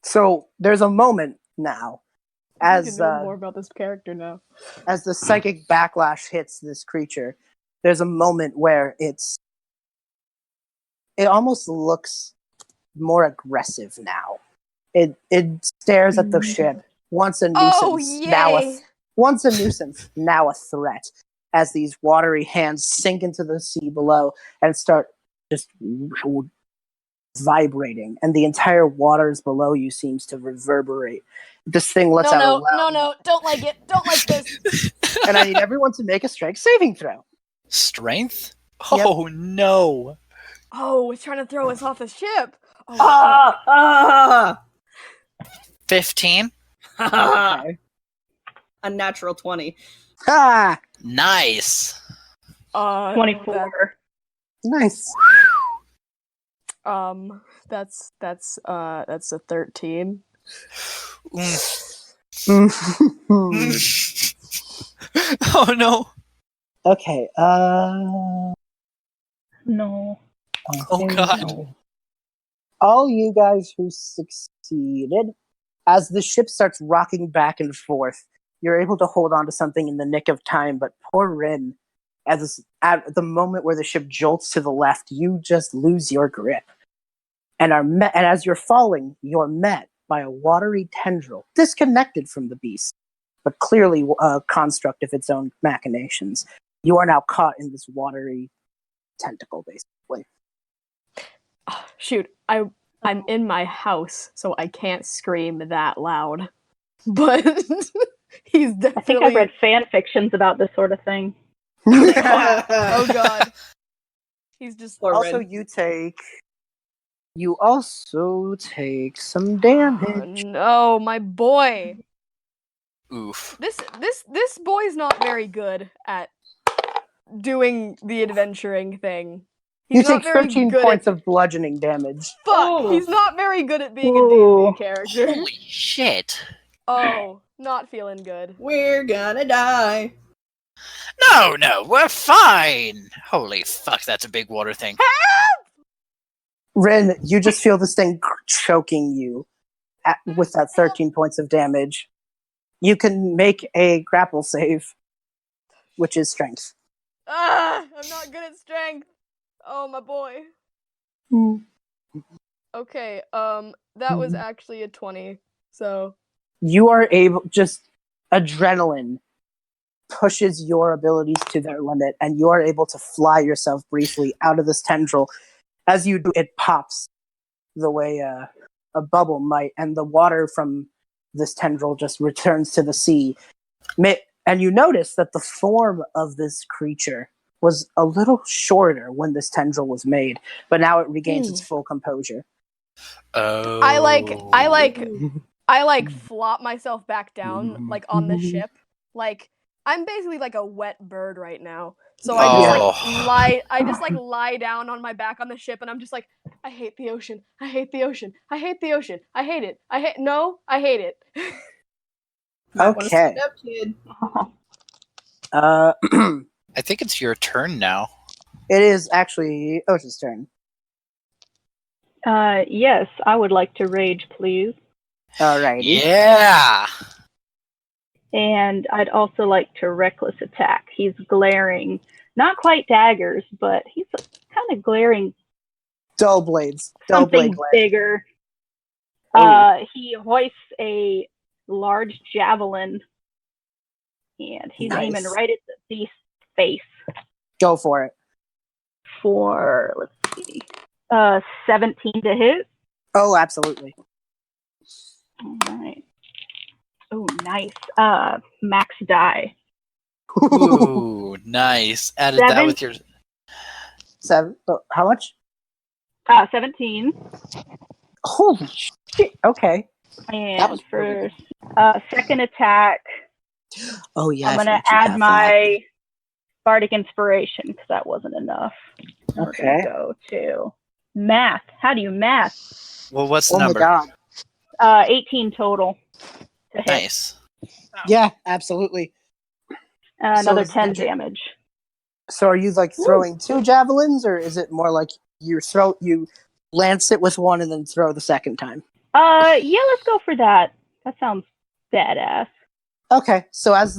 So there's a moment now, I as need to know more about this character now. as the psychic backlash hits this creature. There's a moment where it almost looks more aggressive now. It stares at the ship. Once a nuisance, Oh, yay! once a nuisance, now a threat. As these watery hands sink into the sea below and start just vibrating, and the entire waters below you seems to reverberate. This thing lets out a loud... No, don't like it. Don't like this. And I need everyone to make a strength saving throw. strength. Yep. Oh no! Oh, it's trying to throw us off the ship. Oh, 15. Okay. A natural 20. Ah, Nice. 24. nice. That's a 13. Oh no! Okay. No. Oh god! All you guys who succeeded, as the ship starts rocking back and forth, you're able to hold on to something in the nick of time, but poor Rynn, at the moment where the ship jolts to the left, you just lose your grip. And as you're falling, you're met by a watery tendril, disconnected from the beast, but clearly a construct of its own machinations. You are now caught in this watery tentacle, basically. Oh, shoot, I'm in my house, so I can't scream that loud. But he's definitely... I think I've read fan fictions about this sort of thing. Oh god. He's just... Also, you also take some damage. Oh, no, my boy. Oof. This boy's not very good at doing the adventuring thing. You He's take not very 13 good points at... of bludgeoning damage. Fuck! He's not very good at being a Ooh. D&D character. Holy shit! Oh, not feeling good. We're gonna die. No, we're fine. Holy fuck, that's a big water thing. Rynn, you just feel this thing choking you with that 13 points of damage. You can make a grapple save, which is strength. I'm not good at strength. Oh, my boy. Okay, that was actually a 20, so... You are able, just adrenaline pushes your abilities to their limit, and you are able to fly yourself briefly out of this tendril. As you do, it pops the way a bubble might, and the water from this tendril just returns to the sea. And you notice that the form of this creature was a little shorter when this tendril was made, but now it regains its full composure. Oh. I flop myself back down, like, on the ship. Like, I'm basically like a wet bird right now. So I just lie down on my back on the ship, and I'm just like, I hate the ocean. I hate the ocean. I hate the ocean. I hate it. I hate it. Okay. Up, kid. I think it's your turn now. It is actually Osha's turn. Yes, I would like to rage, please. Alrighty. Yeah. And I'd also like to reckless attack. He's glaring, not quite daggers, but he's kind of glaring Dull blades. something blade. bigger. Oh. He hoists a large javelin, and he's aiming right at the beast's face. Go for it. For, let's see, 17 to hit. Oh, absolutely. All right. Oh, nice. Max die. Ooh, nice. Added that with your 7. Oh, how much? 17. Holy shit. Okay. And for second attack, oh yeah, I'm going to add my Bardic Inspiration because that wasn't enough. Okay. Go to math. How do you math? Well, what's the number? My God. 18 total. To hit. Nice. Yeah, absolutely. Another 10 damage. So are you like throwing 2 javelins, or is it more like you lance it with one and then throw the second time? Yeah, let's go for that. That sounds badass. Okay, so as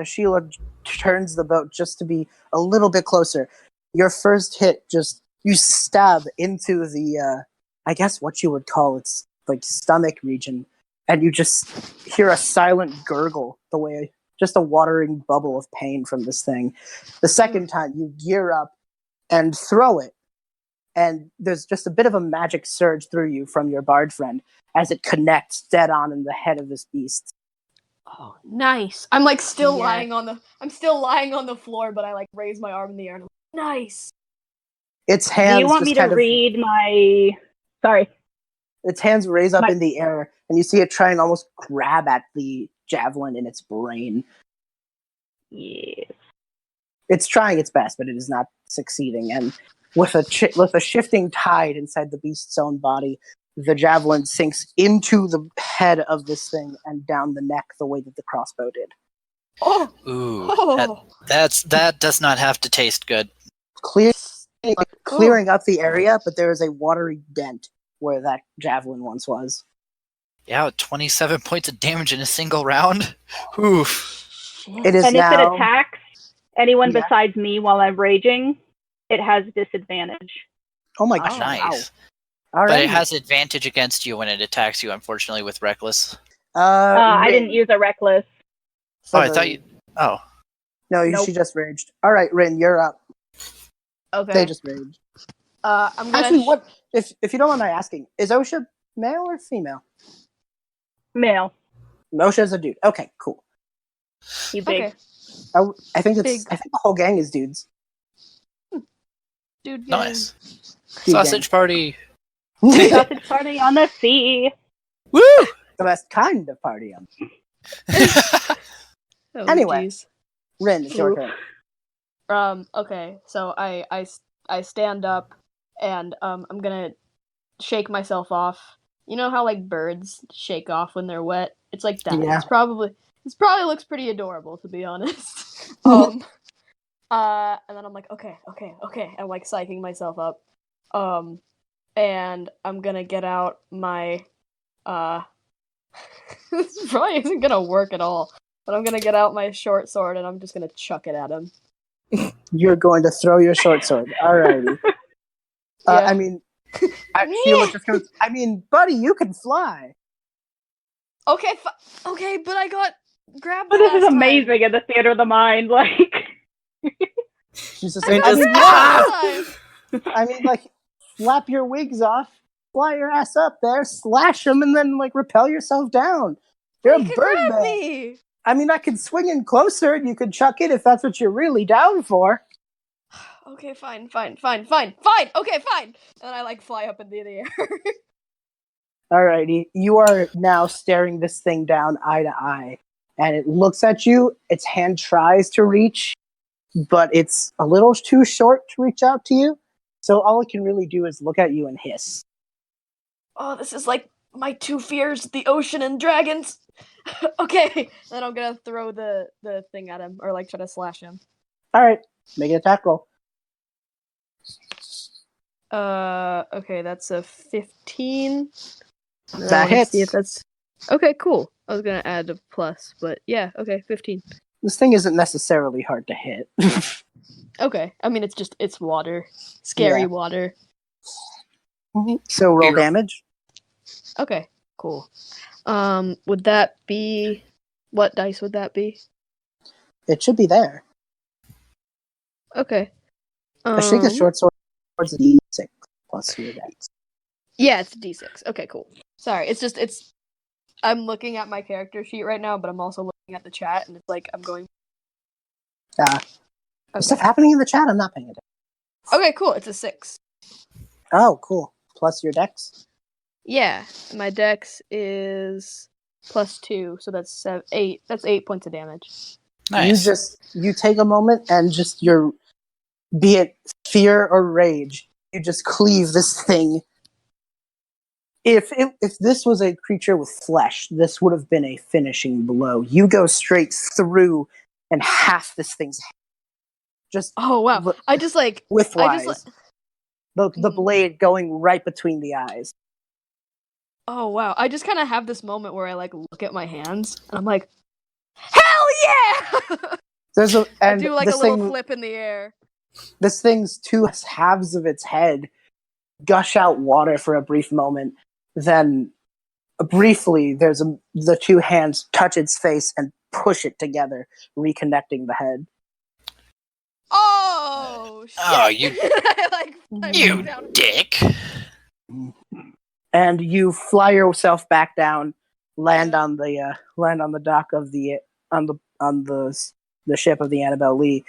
Sheila turns the boat just to be a little bit closer, your first hit you stab into the I guess what you would call its like stomach region, and you just hear a silent gurgle, just a watering bubble of pain from this thing. The second time you gear up and throw it, and there's just a bit of a magic surge through you from your bard friend as it connects dead on in the head of this beast. Oh, nice. I'm like still lying on the floor, but I like raise my arm in the air and I'm like, nice. Its hands. Do you want me to read my? Sorry. Its hands raise up in the air, and you see it try and almost grab at the javelin in its brain. Yes. It's trying its best, but it is not succeeding. And with a shifting tide inside the beast's own body, the javelin sinks into the head of this thing and down the neck the way that the crossbow did. Oh, ooh, that does not have to taste good. Clearing up the area, but there is a watery dent where that javelin once was. Yeah, 27 points of damage in a single round. Oof. It is and now, if it attacks anyone besides me while I'm raging, it has disadvantage. Oh my gosh! Nice. Wow. But it has advantage against you when it attacks you, unfortunately, with Reckless. I didn't use a Reckless. I thought you... Oh. No, she just raged. All right, Rynn, you're up. Okay. They just raged. I'm gonna Actually, what if you don't mind my asking, is Osha male or female? Male. Osha's a dude. Okay, cool. He's big. Okay. I think Big. the whole gang is dudes. Dude, Nice. Dude Sausage party. Sausage party on the sea. Woo! The best kind of party. Oh, Anyway. geez. Rynn, it's your turn. Okay, so I stand up and I'm gonna shake myself off. You know how like birds shake off when they're wet? It's like that. Yeah. This probably looks pretty adorable, to be honest. And then I'm like, okay. I'm like psyching myself up. And I'm gonna get out my this probably isn't gonna work at all. But I'm gonna get out my short sword and I'm just gonna chuck it at him. You're going to throw your short sword. Alrighty. Yeah. I mean, Sheila's just goes, I mean, buddy, you can fly. Okay, okay, but I got grabbed. But this is amazing in the theater of the mind. Like, She's just I like, got grabbed last time. I mean, like, flap your wigs off, fly your ass up there, slash them, and then like repel yourself down. You're You a can bird grab man. me. I mean, I could swing in closer, and you could chuck it if that's what you're really down for. Okay, fine. Okay, fine. And I like fly up into the air. Alrighty, you are now staring this thing down eye to eye, and it looks at you. Its hand tries to reach, but it's a little too short to reach out to you. So all it can really do is look at you and hiss. Oh, this is like my two fears: the ocean and dragons. Okay, then I'm gonna throw the thing at him, or like try to slash him. All right, Make an attack roll. Okay, that's a 15. That hits. See if that's okay. Cool. I was gonna add a plus, but yeah. Okay, 15. This thing isn't necessarily hard to hit. Okay. I mean, it's water. Scary Yeah. water. So roll damage. Okay. Cool. Would that be what dice would that be? It should be there. Okay. A shake a short sword towards the D6 plus your dex. Yeah, it's a D6. Okay, cool. Sorry, it's. I'm looking at my character sheet right now, but I'm also looking at the chat, and it's like I'm going. There's stuff happening in the chat. I'm not paying attention. Okay, cool. It's a 6. Oh, cool. Plus your dex. Yeah, my dex is +2, so that's 8. That's 8 points of damage. Nice. You take a moment and just your, be it fear or rage, you just cleave this thing. If this was a creature with flesh, this would have been a finishing blow. You go straight through and half this thing's head. Just wow! I just like widthwise. The blade going right between the eyes. Oh wow! I just kind of have this moment where I like look at my hands and I'm like, hell yeah! I do like a little flip in the air. This thing's two halves of its head gush out water for a brief moment. Then, briefly, the two hands touch its face and push it together, reconnecting the head. Oh shit! Oh, you you down. dick! And you fly yourself back down, land on the dock of the ship of the Annabelle Lee,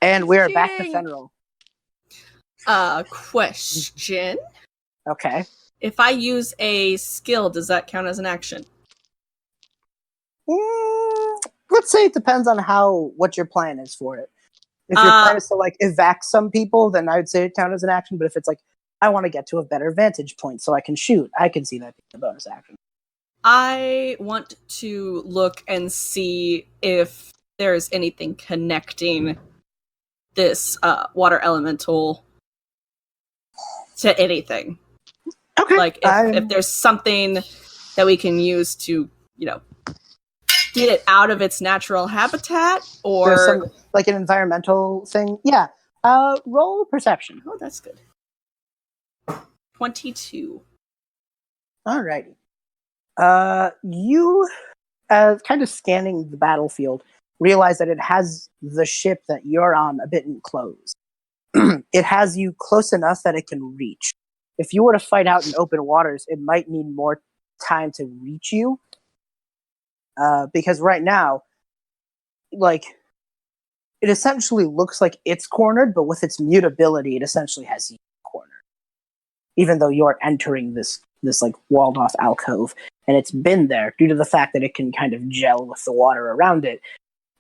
and we're back to Fenrir. Question. Okay. If I use a skill, does that count as an action? Let's say it depends on what your plan is for it. If your plan is to like evac some people, then I would say it count as an action. But if it's like I want to get to a better vantage point so I can shoot, I can see that being a bonus action. I want to look and see if there's anything connecting this water elemental to anything. Okay. Like if there's something that we can use to, get it out of its natural habitat, or like an environmental thing. Yeah. Roll perception. Oh, that's good. 22. Alrighty. You, kind of scanning the battlefield, realize that it has the ship that you're on a bit enclosed. It has you close enough that it can reach. If you were to fight out in open waters, it might need more time to reach you. Because right now, like, it essentially looks like it's cornered, but with its mutability, it essentially has you cornered. Even though you're entering this like walled off alcove, and it's been there due to the fact that it can kind of gel with the water around it,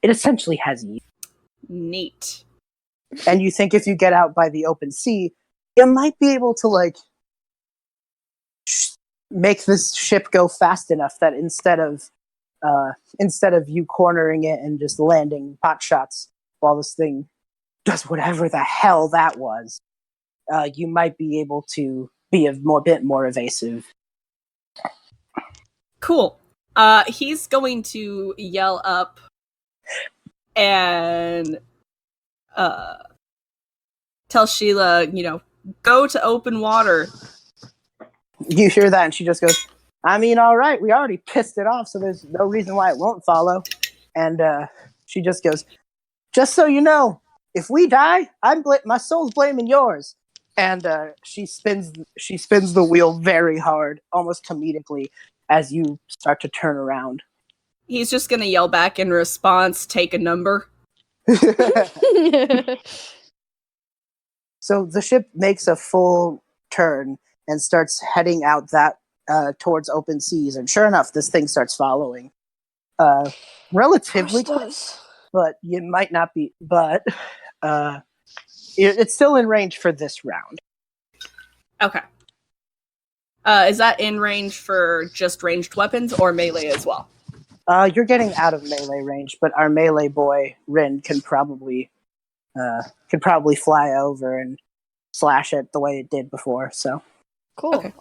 it essentially has you. Neat. And you think if you get out by the open sea, you might be able to like make this ship go fast enough that instead of you cornering it and just landing pot shots while this thing does whatever the hell that was, you might be able to be a bit more evasive. Cool. He's going to yell up and tell Sheila, go to open water. You hear that, and she just goes, I mean, all right, we already pissed it off, so there's no reason why it won't follow. And she just goes, just so you know, if we die, my soul's blaming yours. And she spins the wheel very hard, almost comedically, as you start to turn around. He's just going to yell back in response, take a number. So the ship makes a full turn and starts heading out towards open seas. And sure enough, this thing starts following. Relatively quick, but you might not be. But it's still in range for this round. Okay. Is that in range for just ranged weapons or melee as well? You're getting out of melee range, but our melee boy, Rynn, can probably could probably fly over and slash it the way it did before. So Cool. Okay.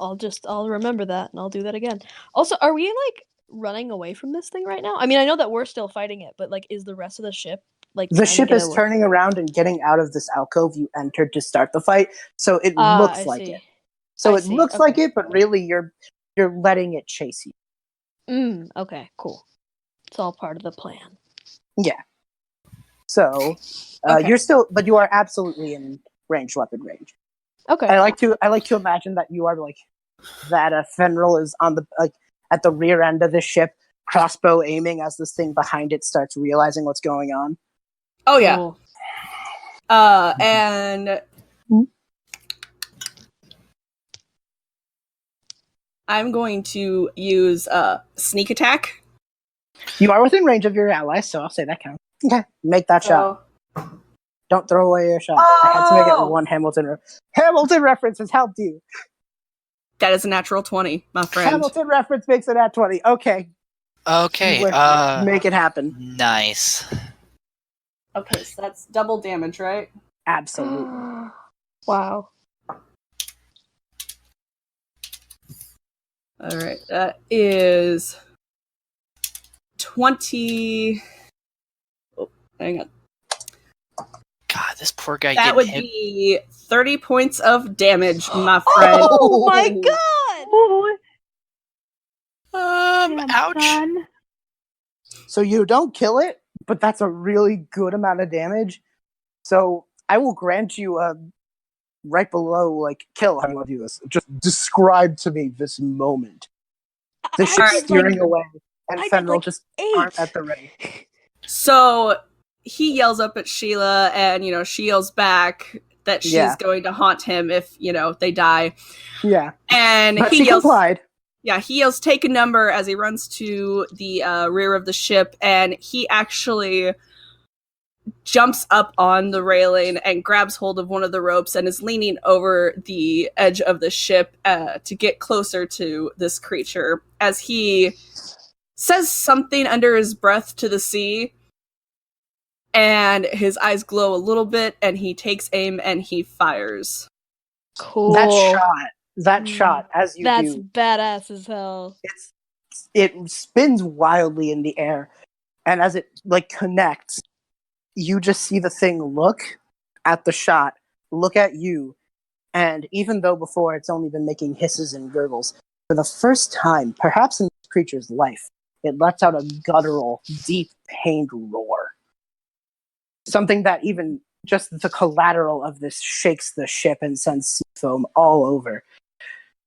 I'll remember that and I'll do that again. Also, are we like running away from this thing right now? I mean, I know that we're still fighting it, but like, is the rest of the ship like the trying to ship get is away? turning around and getting out of this alcove you entered to start the fight. So it I looks like see. it. So I it see. looks like Okay. it, but really you're letting it chase you. Okay, cool. It's all part of the plan. Yeah. So Okay. you're still, but you are absolutely in ranged weapon range. Okay. I like to imagine that you are like that. Fenril is on the at the rear end of the ship, crossbow aiming as this thing behind it starts realizing what's going on. Oh yeah. Cool. And I'm going to use sneak attack. You are within range of your allies, so I'll say that counts. Okay, make that shot. Don't throw away your shot. I had to make it one Hamilton. Hamilton reference has helped you. That is a natural 20, my friend. Hamilton reference makes it at 20. Okay. Okay. Make it happen. Nice. Okay, so that's double damage, right? Absolutely. Wow. All right, that is 20. Oh, hang on. God, this poor guy That getting would hit. be 30 points of damage, my friend. Oh my god! Oh, Ouch. son. So you don't kill it, but that's a really good amount of damage. So I will grant you a right below like kill. How do you want to do this? Just describe to me this moment. The ship did, steering away, and I did, Fenril like, just 8. aren't at the ready. So he yells up at Sheila, and she yells back that she's Yeah. going to haunt him if they die. Yeah, And but he she yells, complied. yeah, he yells, "Take a number," as he runs to the rear of the ship, and he actually jumps up on the railing and grabs hold of one of the ropes and is leaning over the edge of the ship to get closer to this creature as he says something under his breath to the sea, and his eyes glow a little bit, and he takes aim and he fires. Cool. That shot, as you That's do, badass as hell. it spins wildly in the air, and as it like connects, you just see the thing look at the shot, look at you, and even though before it's only been making hisses and gurgles, for the first time, perhaps in this creature's life, it lets out a guttural, deep, pained roar. Something that even just the collateral of this shakes the ship and sends sea foam all over.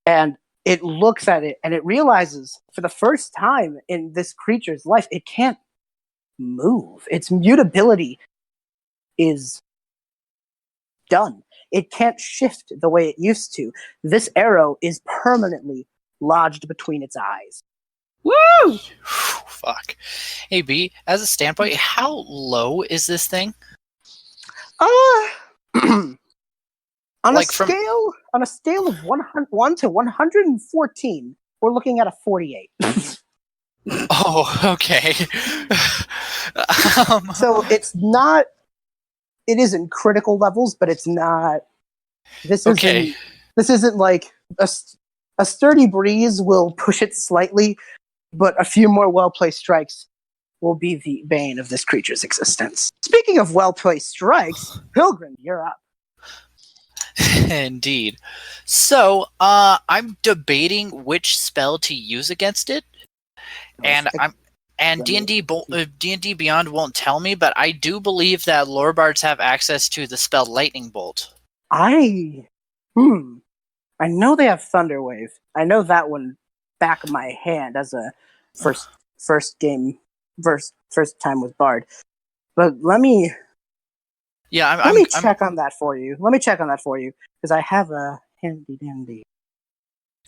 And it looks at it and it realizes for the first time in this creature's life, it can't move. Its mutability is done. It can't shift the way it used to. This arrow is permanently lodged between its eyes. Woo! Fuck. Hey, B, as a standpoint, how low is this thing? On Like a scale of 1 to 114, we're looking at a 48. Oh, okay. So it's not. It is in critical levels, but it's not. This Okay. isn't like a sturdy breeze will push it slightly, but a few more well-placed strikes will be the bane of this creature's existence. Speaking of well-placed strikes, Pilgrim, you're up. Indeed. So, I'm debating which spell to use against it, and D&D Beyond won't tell me, but I do believe that Lorebards have access to the spell Lightning Bolt. I know they have Thunder Wave. I know that one back of my hand as a first time with Bard. But let me check on that for you. Let me check on that for you because I have a handy dandy.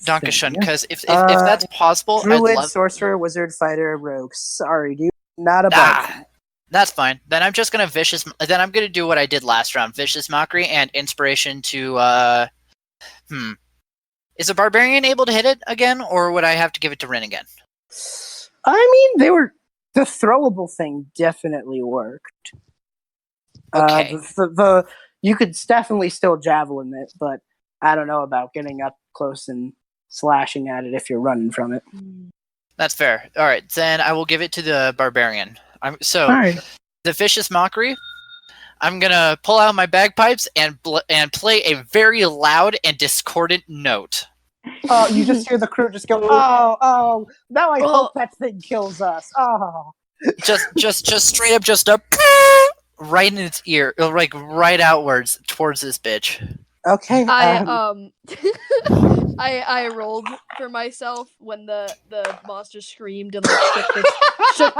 Dankeschön, because if that's possible, Druid, I'd love. sorcerer, wizard, fighter, rogue. Sorry, dude, not a bug. That's fine. Then I'm just gonna vicious. Then I'm gonna do what I did last round: vicious mockery and inspiration to. Is a barbarian able to hit it again, or would I have to give it to Rynn again? I mean, the throwable thing definitely worked. Okay. You could definitely still javelin it, but I don't know about getting up close and slashing at it if you're running from it. That's fair. All right, then I will give it to the barbarian. All right. The vicious mockery. I'm gonna pull out my bagpipes and play a very loud and discordant note. Oh, you just hear the crew just go, oh, now I hope that thing kills us. Oh. Just straight up, just up, right in its ear, like right outwards towards this bitch. Okay. I rolled for myself when the monster screamed and like shook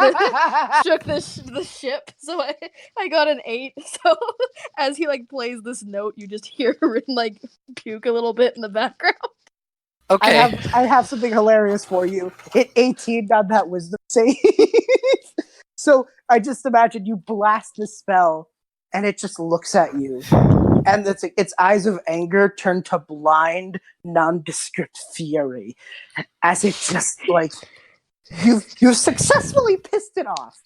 the ship. So I got an 8. So as he like plays this note, you just hear Rynn like puke a little bit in the background. Okay. I have something hilarious for you. Hit 18 on that wisdom save. So I just imagine you blast the spell, and it just looks at you. And its eyes of anger turn to blind, nondescript fury, as it just like you've successfully pissed it off.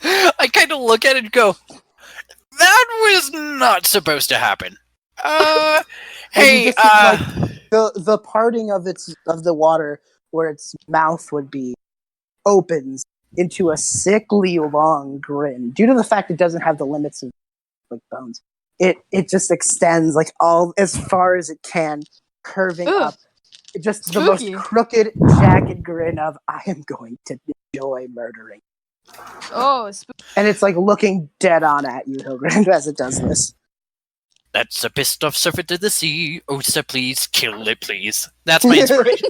I kind of look at it and go, "That was not supposed to happen." Hey, the parting of the water where its mouth would be opens into a sickly long grin. Due to the fact it doesn't have the limits of like bones. It just extends like all as far as it can, curving up. Just Spooky. The most crooked, jagged grin of I am going to enjoy murdering. Oh, and it's like looking dead on at you, Hilgrind, as it does this. That's a pissed off surfer to the sea. Oh, sir, please kill it, please. That's my inspiration.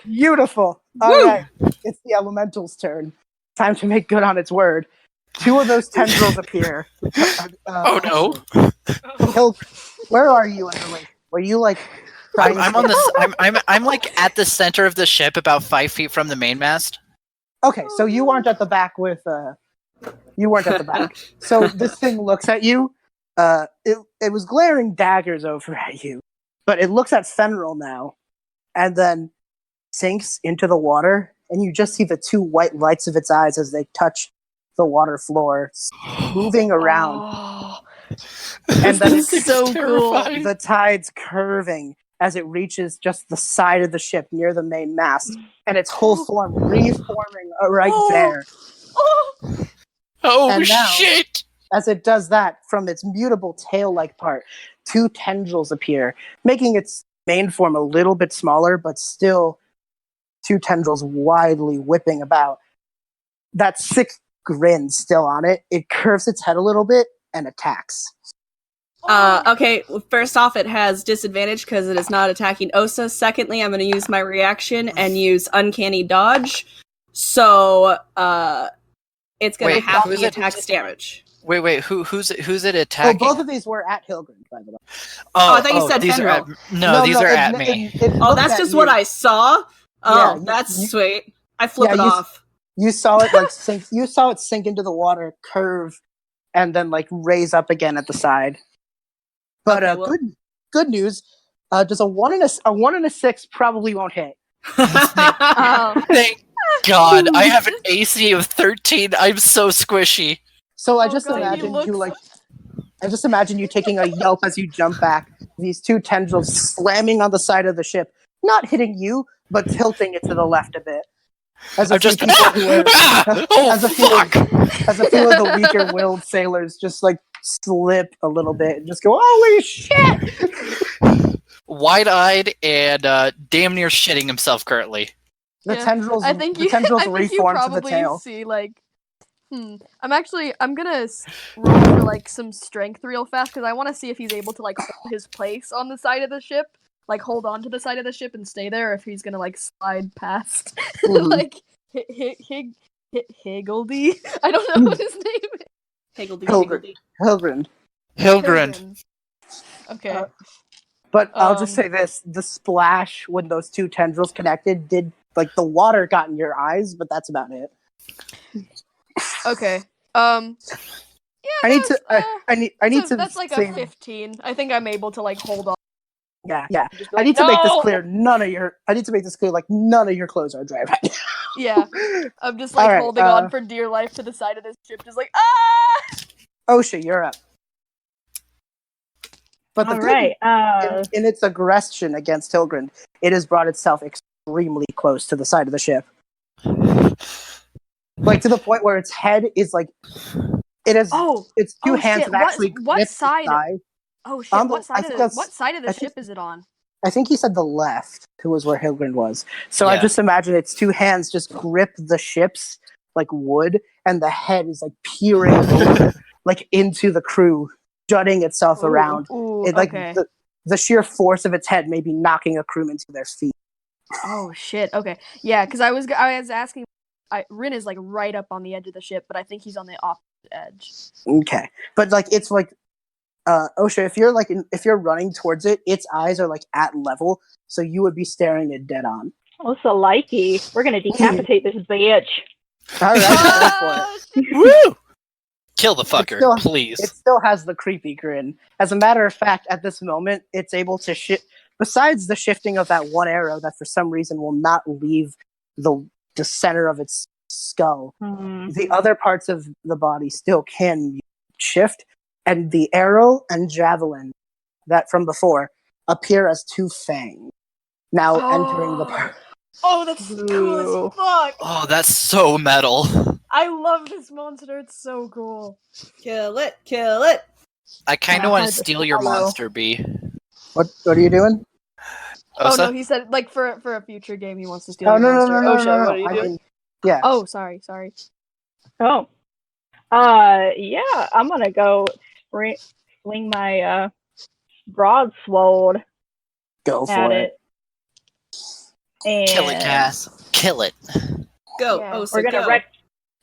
Beautiful. All right, it's the elemental's turn. Time to make good on its word. 2 of those tendrils appear. Oh no! Where are you in the lake? Were you like? I'm on the. I'm like at the center of the ship, about 5 feet from the mainmast. Okay, so you weren't at the back with. You weren't at the back. So this thing looks at you. It was glaring daggers over at you, but it looks at Fenrir now, and then sinks into the water, and you just see the 2 white lights of its eyes as they touch the water floor, moving around. And then it's so cool. The tide's curving as it reaches just the side of the ship near the main mast, and its whole form reforming right there. Oh and now, shit! As it does that, from its mutable tail-like part, 2 tendrils appear, making its main form a little bit smaller, but still 2 tendrils widely whipping about. That sick grin still on it. It curves its head a little bit and attacks. Okay, well, first off, it has disadvantage because it is not attacking Osa. Secondly, I'm going to use my reaction and use Uncanny Dodge. So, it's going to have the attack's damage. Wait, who's it attacking? Oh, both of these were at Hilgrind, by the way. Oh, I thought you said these Fenrir. are these are at me. That's just what I saw? Oh, yeah, that's sweet. I flip it off. You saw it like sink. You saw it sink into the water, curve, and then like raise up again at the side. But good news. Does a 1 and a 6 probably won't hit. Thank God, I have an AC of 13. I'm so squishy. So I just imagine you like. I just imagine you taking a yelp as you jump back. These 2 tendrils slamming on the side of the ship, not hitting you, but tilting it to the left a bit. As a few of the weaker-willed sailors just like slip a little bit and just go, "Holy shit!" Wide-eyed and damn near shitting himself currently. The tendrils reform to the tail. See, like, I'm gonna roll for like some strength real fast because I want to see if he's able to like hold his place on the side of the ship. Like hold on to the side of the ship and stay there, if he's gonna like slide past, like Higgledy. I don't know what his name is. Hilgrind. Okay. But I'll just say this: the splash when those 2 tendrils connected did like the water got in your eyes, but that's about it. Okay. Yeah. I need to. That's like a 15. I think I'm able to like hold on. Yeah. I need to make this clear. I need to make this clear. Like none of your clothes are dry right now. Yeah. I'm just like Alright, holding on for dear life to the side of this ship, just like, ah! Osha, you're up. But the Alright, in its aggression against Hilgrind, it has brought itself extremely close to the side of the ship. Like, to the point where its head is like... its two hands have actually what side? side. Oh shit! What side of the I ship is it on? I think he said the left, who was where Hilgrind was. So I Yeah. just imagine its two hands just grip the ship's like wood, and the head is like peering over, like into the crew, jutting itself around. Ooh, It, like okay. the sheer force of its head may be knocking a crewman to their feet. Oh shit! Okay, yeah, because I was asking. Rynn is like right up on the edge of the ship, but I think he's on the opposite edge. Okay, but like it's like Osha, if you're running towards it, its eyes are like at level, so you would be staring it dead on. What's a likey? We're gonna decapitate this bitch. All right, go for it. Woo! Kill the fucker, please. It still has the creepy grin. As a matter of fact, at this moment, it's able to shift. Besides the shifting of that one arrow that for some reason will not leave the center of its skull, the other parts of the body still can shift, and the arrow and javelin that from before appear as two fangs now entering the part. Oh, that's cool as fuck! Oh, that's so metal. I love this monster. It's so cool. Kill it! Kill it! I kind of want to steal your Bellow. monster, B. What are you doing? Oh Osa? no, he said like for a future game he wants to steal Oh, your no, monster. no, Osha, no. what are you I doing? mean, yeah. Oh, sorry. Oh. Yeah, I'm gonna go swing my broadsword Go at for it. And Kill it, Cass. Kill it. Go, Yeah. Osa, we're gonna go.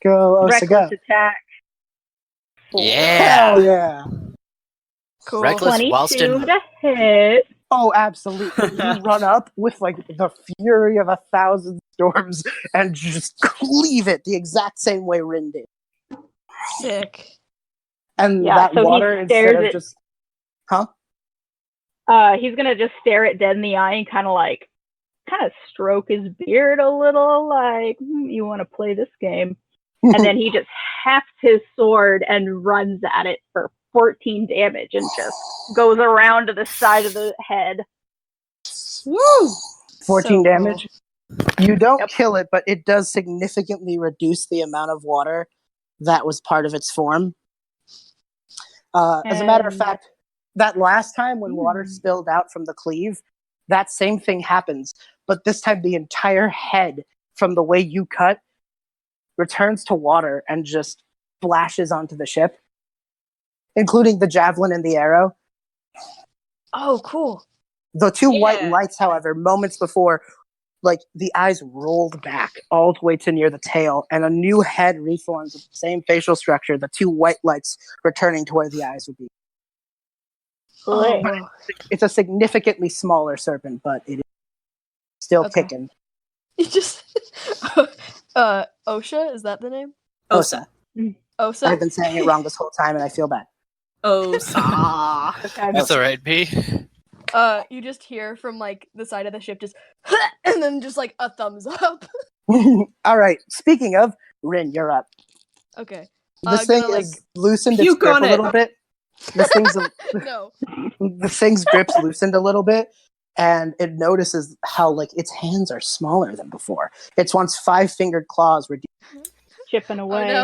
Go, Osa, reckless go. attack. Yeah. Hell yeah. Cool. Reckless 22 Wellston. to hit. Oh, absolutely. You run up with like the fury of 1,000 storms and just cleave it the exact same way Rynn did. Sick. And Yeah, that so he water, instead stares of it- just... Huh? He's gonna just stare it dead in the eye and kind of stroke his beard a little, like, you want to play this game. And then he just hefts his sword and runs at it for 14 damage and just goes around to the side of the head. Woo! 14 So cool. damage. You don't Yep. kill it, but it does significantly reduce the amount of water that was part of its form. As a matter of And- fact, that last time when water spilled out from the cleave, that same thing happens. But this time the entire head, from the way you cut, returns to water and just splashes onto the ship, including the javelin and the arrow. Oh, cool. The two white Yeah. lights, however, moments before, like the eyes rolled back all the way to near the tail, and a new head reforms with the same facial structure, the two white lights returning to where the eyes would be. Slick. Oh, It's a significantly smaller serpent, but it is still Okay. kicking. you just Osha, is that the name? Osa. Osa? I've been saying it wrong this whole time, and I feel bad. Osa. Okay. That's alright, B. You just hear from like the side of the ship just and then just like a thumbs up. All right. Speaking of, Rynn, you're up. Okay. This thing gonna, is loosened its puke grip on a it. little bit. This thing's No. the thing's grip's loosened a little bit, and it notices how like its hands are smaller than before. Its once 5-fingered claws were Chipping away.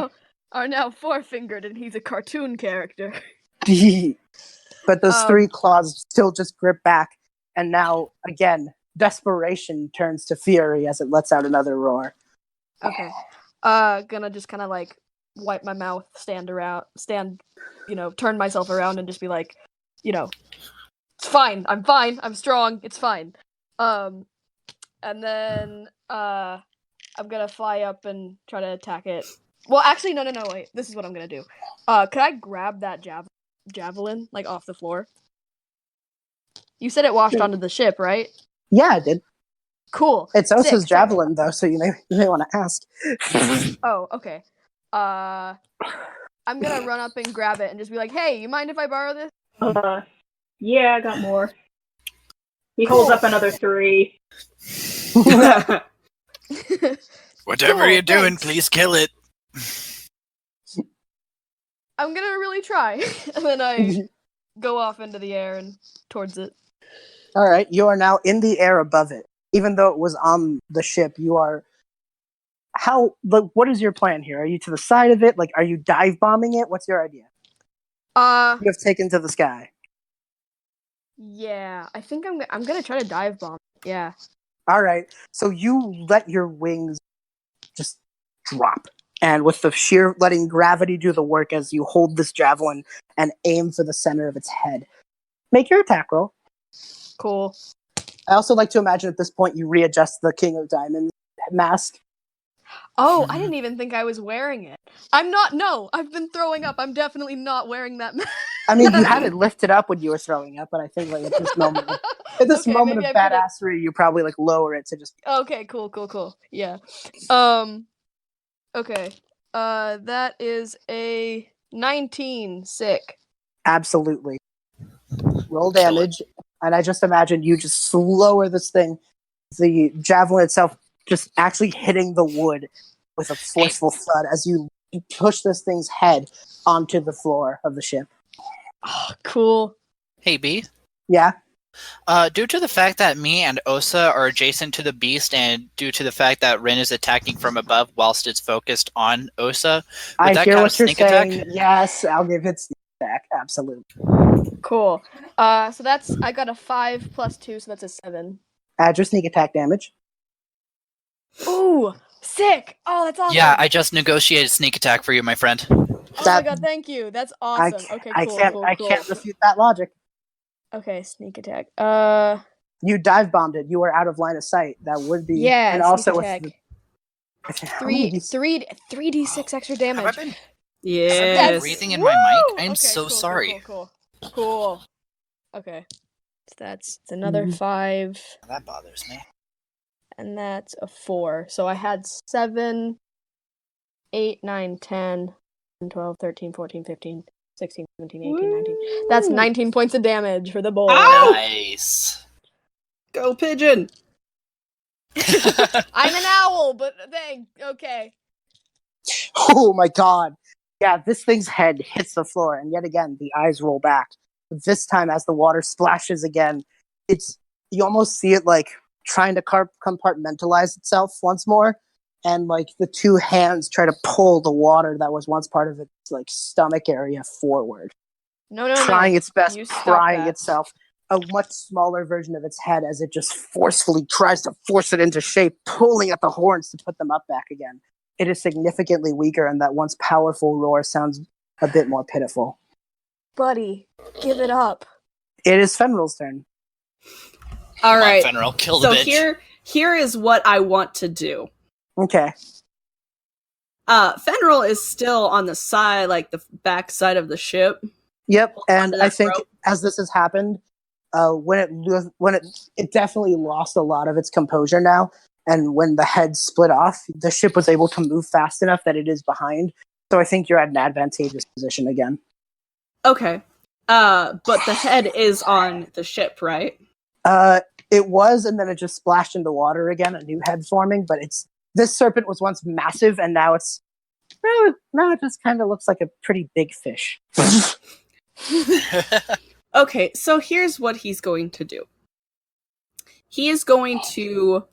Are now 4-fingered and he's a cartoon character. but those 3 Um, claws still just grip back, and now again desperation turns to fury as it lets out another roar. Okay. Gonna just kind of like wipe my mouth, turn myself around and just be like, it's fine. I'm fine. I'm strong. It's fine. And then I'm gonna fly up and try to attack it. Well, actually, no, wait. This is what I'm gonna do. Could I grab that javelin like off the floor? You said it washed onto the ship, right? Yeah, I did. Cool. It's Sick, Osa's sick. javelin though, so you may want to ask. Oh, okay. I'm gonna run up and grab it and just be like, "Hey, you mind if I borrow this?" Yeah, I got more. He holds up another 3. Where Whatever Cool, you're doing, thanks. please kill it. I'm gonna really try. And then I go off into the air and towards it. All right, you are now in the air above it. Even though it was on the ship, you are. What is your plan here? Are you to the side of it? Like, are you dive bombing it? What's your idea? You have taken to the sky. Yeah, I think I'm gonna try to dive bomb. Yeah. All right, so you let your wings just drop, and with the sheer letting gravity do the work as you hold this javelin and aim for the center of its head. Make your attack roll. Cool. I also like to imagine at this point you readjust the King of Diamonds mask. Oh, I didn't even think I was wearing it. I'm not. No, I've been throwing up. I'm definitely not wearing that mask. I mean, you had it lifted up when you were throwing up, but I think like at this moment, at this Okay, moment of maybe I put it- badassery, you probably like lower it to just. Okay, cool. Yeah. Okay. That is a 19. Sick. Absolutely. Roll damage, and I just imagine you just lower this thing, the javelin itself just actually hitting the wood with a forceful thud as you push this thing's head onto the floor of the ship. Oh, cool. Hey, B. Yeah? Due to the fact that me and Osa are adjacent to the beast, and due to the fact that Rynn is attacking from above whilst it's focused on Osa, would I that hear count what as you're sneak saying. attack? Yes, I'll give it sneak attack. Absolutely. Cool. So I got a 5 plus 2, so that's a 7. Add your sneak attack damage. Ooh, sick! Oh, that's awesome. Yeah, I just negotiated sneak attack for you, my friend. Oh my That- god, thank you. That's awesome. Okay, cool. I can't refute that logic. Okay, sneak attack. You dive bombed it. You were out of line of sight. That would be. Yeah, and sneak also attack. with the, Three d6 extra damage. Have I been Yes. breathing in my mic? I am Okay, so cool, sorry. Cool. Okay. So it's another 5, That bothers me. and that's a 4. So I had 7, 8, 9, 10, 12, 13, 14, 15, 16, 17, 18, 19. That's 19 points of damage for the boy. Ow! Nice. Go pigeon. I'm an owl, but dang. Okay. Oh my god. Yeah, this thing's head hits the floor, and yet again, the eyes roll back. But this time, as the water splashes again, you almost see it like trying to compartmentalize itself once more, and like the two hands try to pull the water that was once part of its like stomach area forward, No. trying its best, You stop prying that. itself. A much smaller version of its head as it just forcefully tries to force it into shape, pulling at the horns to put them up back again. It is significantly weaker, and that once powerful roar sounds a bit more pitiful. Buddy, give it up. It is Fenrir's turn. All Come right. on, Fenrir, kill the So bitch. here is what I want to do. Okay. Fenrir is still on the side, like the back side of the ship. Yep, and Onto I that think rope. as this has happened, when it definitely lost a lot of its composure now, and when the head split off, the ship was able to move fast enough that it is behind. So I think you're at an advantageous position again. Okay. But the head is on the ship, right? It was, and then it just splashed into water again, a new head forming. But this serpent was once massive, and now now it just kind of looks like a pretty big fish. Okay, so here's what he's going to do. He is going to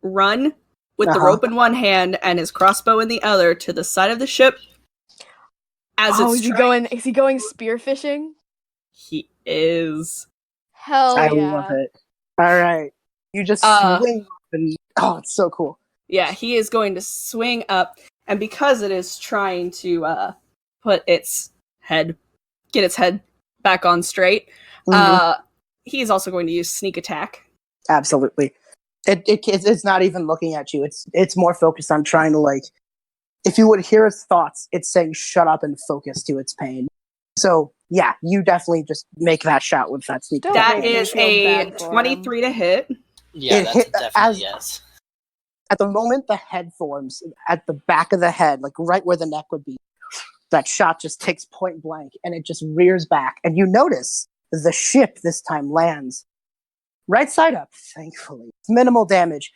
run with the rope in one hand and his crossbow in the other to the side of the ship. Is he going spearfishing? He is. Hell I yeah. love it. All right, you just swing up and it's so cool. Yeah, he is going to swing up, and because it is trying to get its head back on straight, he's also going to use sneak attack. Absolutely. It's not even looking at you. It's more focused on trying to, like, if you would hear its thoughts, it's saying shut up and focus to its pain. So yeah, you definitely just make that shot with that sneak attack. That make me is feel a bad for 23 to hit. Yeah, It that's hit definitely yes. At the moment the head forms at the back of the head, like right where the neck would be, that shot just takes point blank and it just rears back, and you notice the ship this time lands right side up, thankfully. Minimal damage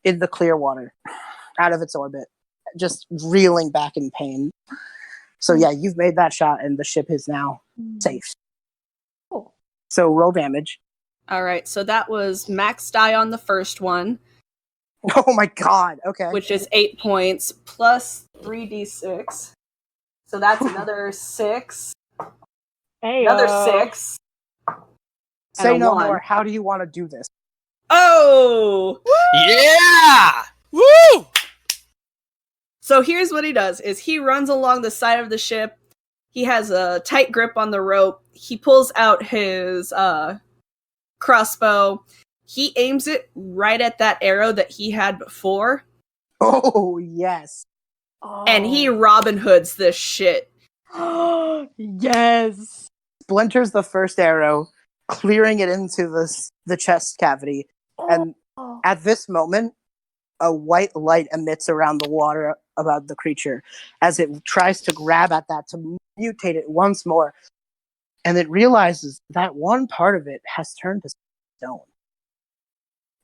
in the clear water. out of its orbit, just reeling back in pain. So yeah, you've made that shot, and the ship is now safe. Cool. So roll damage. All right, so that was max die on the first one, Oh my god! Okay. which is 8 points, plus 3d6. So that's another 6. Hey, Another 6. Say a no 1. more. How do you want to do this? Oh! Yeah! Woo! So here's what he does, is he runs along the side of the ship. He has a tight grip on the rope. He pulls out his crossbow. He aims it right at that arrow that he had before. Oh yes. And he Robin Hoods this shit. Yes. Splinters the first arrow, clearing it into the chest cavity, and at this moment, a white light emits around the water about the creature as it tries to grab at that to mutate it once more, and it realizes that one part of it has turned to stone.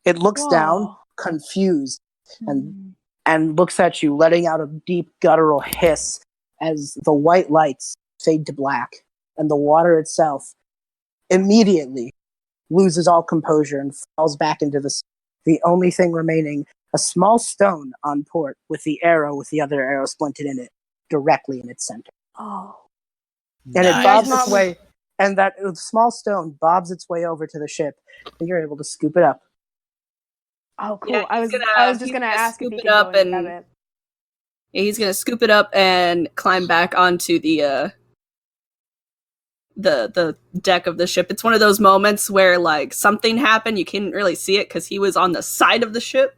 It looks down, confused, and looks at you, letting out a deep guttural hiss as the white lights fade to black, and the water itself immediately loses all composure and falls back into the sea. The only thing remaining, a small stone on port with the other arrow splinted in it, directly in its center. Oh. And it bobs Nice. its way, and that small stone bobs its way over to the ship, and you're able to scoop it up. Oh, cool. Yeah, I was he's just gonna gonna ask if scoop he it could up go and and- grab it. Yeah, he's gonna scoop it up and climb back onto the deck of the ship. It's one of those moments where like something happened, you can't really see it because he was on the side of the ship,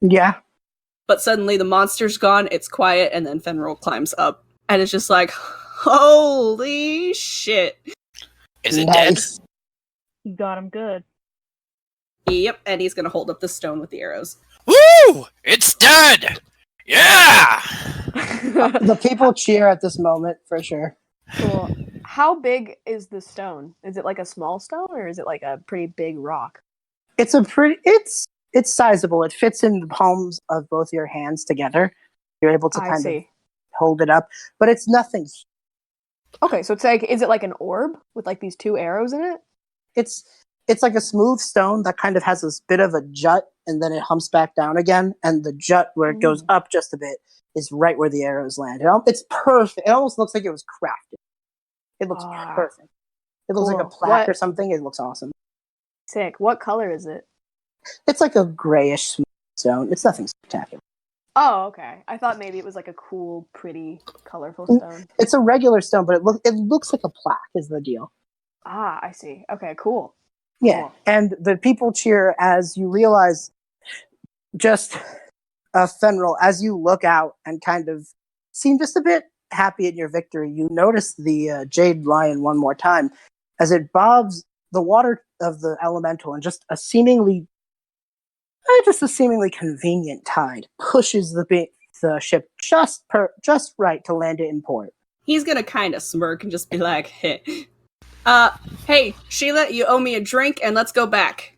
Yeah. but suddenly the monster's gone, it's quiet, and then Fenrir climbs up, and it's just like, holy shit. Is it dead? Nice. You got him good. Yep, and he's gonna hold up the stone with the arrows. Woo! It's dead! Yeah! The people cheer at this moment, for sure. Cool. How big is the stone? Is it like a small stone or is it like a pretty big rock? It's sizable. It fits in the palms of both your hands together. You're able to I kind of see. hold it up, but it's nothing. Okay, so it's like, is it like an orb with like these 2 arrows in it? It's like a smooth stone that kind of has this bit of a jut, and then it humps back down again, and the jut where it goes up just a bit is right where the arrows land. It's perfect. It almost looks like it was crafted. It looks perfect. It looks like a Cool. plaque or What- something. It looks awesome. Sick. What color is it? It's like a grayish smooth stone. It's nothing spectacular. Oh, okay. I thought maybe it was like a cool, pretty, colorful stone. It's a regular stone, but it looks like a plaque is the deal. Ah, I see. Okay, cool. Yeah, Cool. and the people cheer as you realize just Fenrir, as you look out and kind of seem just a bit happy in your victory, you notice the jade lion one more time as it bobs the water of the elemental and just a seemingly convenient tide pushes the ship just right to land it in port. He's gonna kind of smirk and just be like, hey, Sheila, you owe me a drink, and let's go back.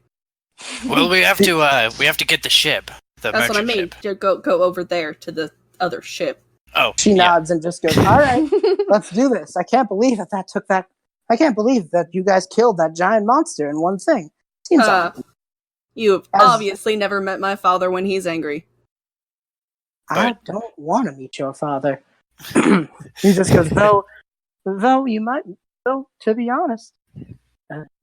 Well, we have to get the ship. The That's what I merchant mean. ship. You go over there to the other ship. Oh, She yeah. nods and just goes, "All right, let's do this." I can't believe that took that. I can't believe that you guys killed that giant monster in one thing. Seems awesome. You have As- obviously never met my father when he's angry. I don't want to meet your father. He just goes, though you might, though, to be honest,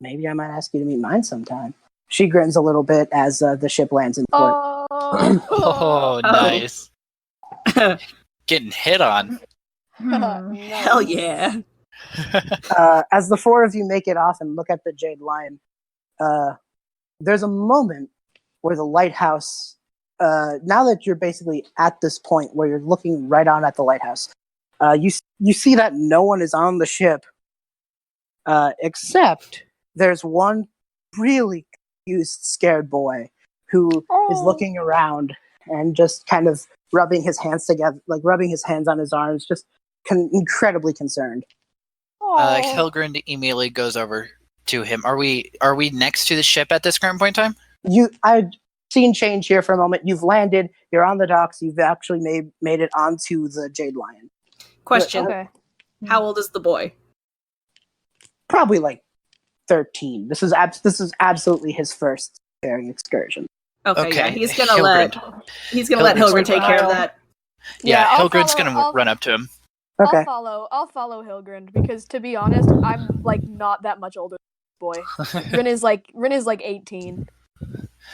maybe I might ask you to meet mine sometime. She grins a little bit as the ship lands in port. Oh, nice. Getting hit on. Hell yeah. As the 4 of you make it off and look at the Jade Lion, there's a moment where the lighthouse, now that you're basically at this point where you're looking right on at the lighthouse, you see that no one is on the ship, except there's one really confused, scared boy who is looking around and just kind of rubbing his hands together, like rubbing his hands on his arms, just incredibly concerned. Hilgrind immediately goes over to him. Are we next to the ship at this current point in time? scene change here for a moment. You've landed. You're on the docks. You've actually made it onto the Jade Lion. Question. Okay. How old is the boy? Probably like 13. This is absolutely his first fairing excursion. Okay, yeah, Okay, he's gonna Hilgrin. let Hilgrin's Hilgrin take care of Kyle. that. Yeah, I'll Hilgrin's follow- gonna I'll- run up to him. Okay. I'll follow Hilgrind because, to be honest, I'm like not that much older than this boy. Rynn is like 18.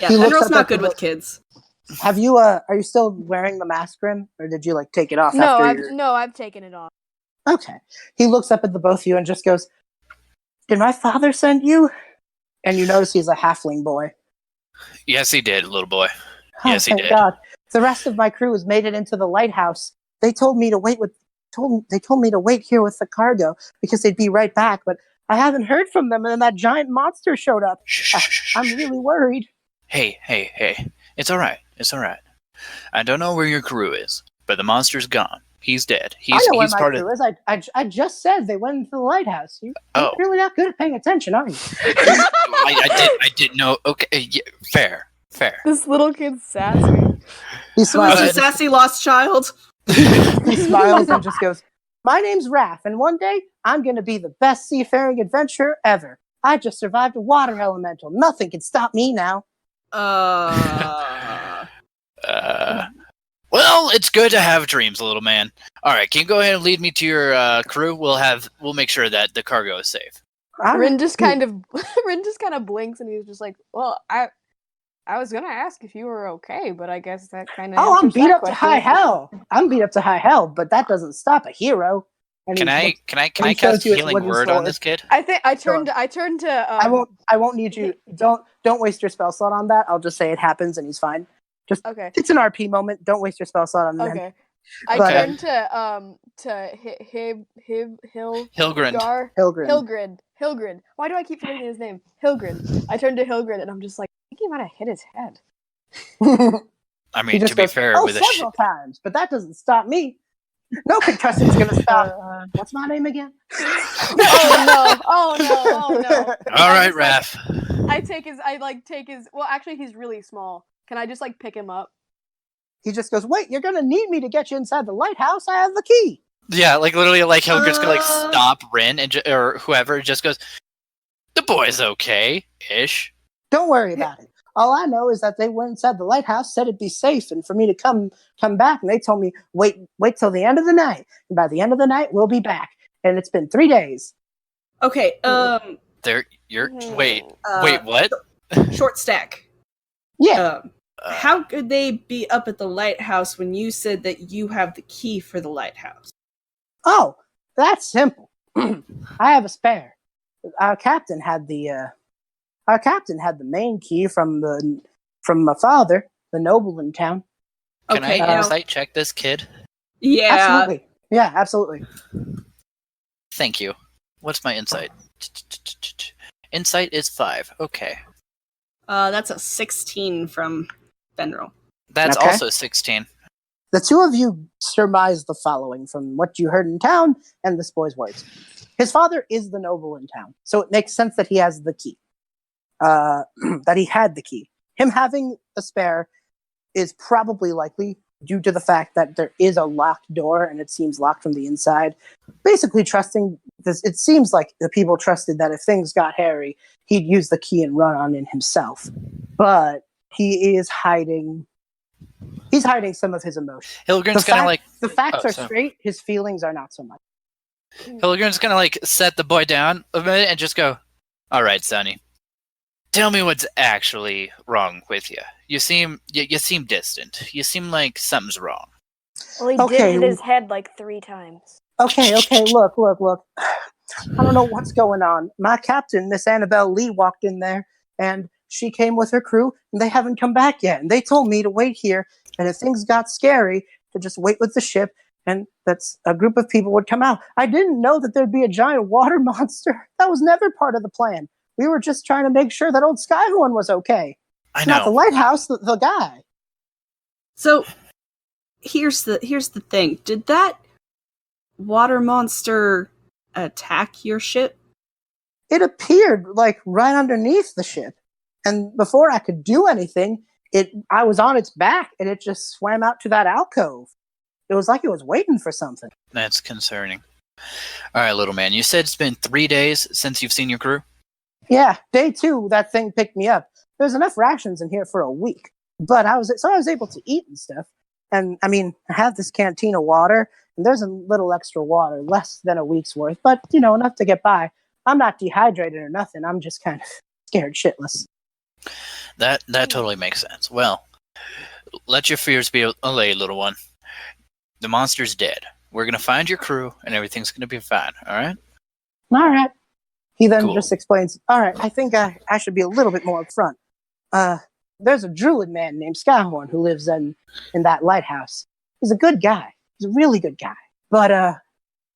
Yeah, He looks Fenrir's up not at the good with book. kids. Have you are you still wearing the mask, Rynn? Or did you like take it off No, after I've taken it off. Okay. He looks up at the both of you and just goes, "Did my father send you?" And you notice he's a halfling boy. Yes, he did, little boy. Oh, Yes, he thank did. God. The rest of my crew has made it into the lighthouse. They told me to wait here with the cargo because they'd be right back, but I haven't heard from them, and then that giant monster showed up. I'm really worried. Hey. It's all right. I don't know where your crew is, but the monster's gone. He's dead. I know where He's my part crew of. is. I just said they went into the lighthouse. You're Oh. really not good at paying attention, are you? I didn't know. Okay, yeah, fair. This little kid's sassy. He Who smiles. is the sassy lost child? He smiles and just goes, "My name's Raph, and one day I'm going to be the best seafaring adventurer ever. I just survived a water elemental. Nothing can stop me now." Well, it's good to have dreams, little man. All right, can you go ahead and lead me to your crew? We'll make sure that the cargo is safe. Rynn just kind of blinks and he's just like, "Well, I was gonna ask if you were okay, but I guess that kind of." Oh, I'm beat up to high hell. But that doesn't stop a hero. And Can he I he cast shows you his healing wooden word on sword. this kid? I think I turned to. I won't need you. Don't waste your spell slot on that. I'll just say it happens and he's fine. Okay. It's an RP moment. Don't waste your spell slot on him. Okay. I But, turned to Hilgrind. Hilgrind. Why do I keep forgetting his name? Hilgrind. I turned to Hilgrind and I'm just like, I think he might have hit his head. I He mean, just to be goes, fair, "Oh, with a several times, but that doesn't stop me. No concussion's gonna stop." What's my name again? Oh no. all right, I just, Raph. I take his. Well, actually, he's really small. Can I just like pick him up? He just goes, "Wait, you're gonna need me to get you inside the lighthouse. I have the key." Yeah, like literally, like Hilgrin's gonna like stop Rynn and or whoever just goes, "The boy's okay, ish." Don't worry about it. All I know is that they went inside the lighthouse, said it'd be safe, and for me to come back. And they told me, wait till the end of the night, and by the end of the night, we'll be back. And it's been 3 days. Okay, Wait, what? short stack. Yeah. How could they be up at the lighthouse when you said that you have the key for the lighthouse? Oh, that's simple. I have a spare. Our captain had the main key from my father, the noble in town. Can Okay, I insight check this kid? Yeah. Absolutely. Yeah, absolutely. Thank you. What's my insight? Insight is 5. Okay. That's a 16 from Benro. That's Okay. also 16. The two of you surmise the following from what you heard in town and this boy's words. His father is the noble in town, so it makes sense that he has the key. That he had the key. Him having a spare is probably likely due to the fact that there is a locked door and it seems locked from the inside. Basically trusting this, it seems like the people trusted that if things got hairy, he'd use the key and run on in himself. But he is hiding. He's hiding some of his emotions. Hilgrin's gonna like The facts Oh, are so- straight. His feelings are not so much. Hilgrin's gonna like set the boy down a minute and just go, "All right, Sonny. Tell me what's actually wrong with you. You seem distant. You seem like something's wrong." Well, he Okay. did hit his head like 3 times. Okay, look. I don't know what's going on. My captain, Miss Annabelle Lee, walked in there, and she came with her crew, and they haven't come back yet. And they told me to wait here, and if things got scary, to just wait with the ship, and that's a group of people would come out. I didn't know that there'd be a giant water monster. That was never part of the plan. We were just trying to make sure that old Skyhorn was okay. I Not the know. lighthouse, the guy. So here's the thing. Did that water monster attack your ship? It appeared like right underneath the ship. And before I could do anything, I was on its back, and it just swam out to that alcove. It was like it was waiting for something. That's concerning. All right, little man. You said it's been 3 days since you've seen your crew? Yeah, day 2, that thing picked me up. There's enough rations in here for a week, but I was able to eat and stuff. And I mean, I have this canteen of water, and there's a little extra water, less than a week's worth, but enough to get by. I'm not dehydrated or nothing. I'm just kind of scared shitless. That totally makes sense. Well, let your fears be allayed, little one. The monster's dead. We're gonna find your crew, and everything's gonna be fine. All right. All right. He then Cool. just explains, all right, I think I should be a little bit more upfront. There's a druid man named Skyhorn who lives in that lighthouse. He's a good guy. He's a really good guy. But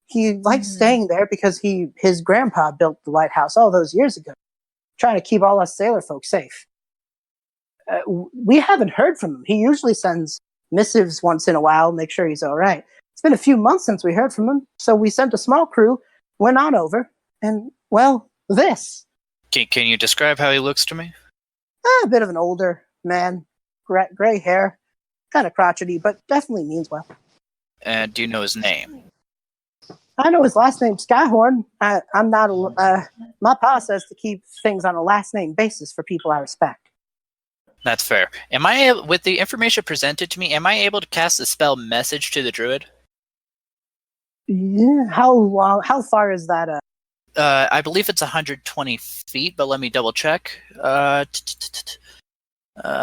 he likes staying there because his grandpa built the lighthouse all those years ago, trying to keep all us sailor folk safe. We haven't heard from him. He usually sends missives once in a while, make sure he's all right. It's been a few months since we heard from him, so we sent a small crew, went on over, and, well, this. Can you describe how he looks to me? A bit of an older man, gray hair, kind of crotchety, but definitely means well. Do you know his name? I know his last name's Skyhorn. I'm not. My pa says to keep things on a last name basis for people I respect. That's fair. With the information presented to me, am I able to cast the spell Message to the Druid? Yeah. How long? How far is that? I believe it's 120 feet, but let me double check.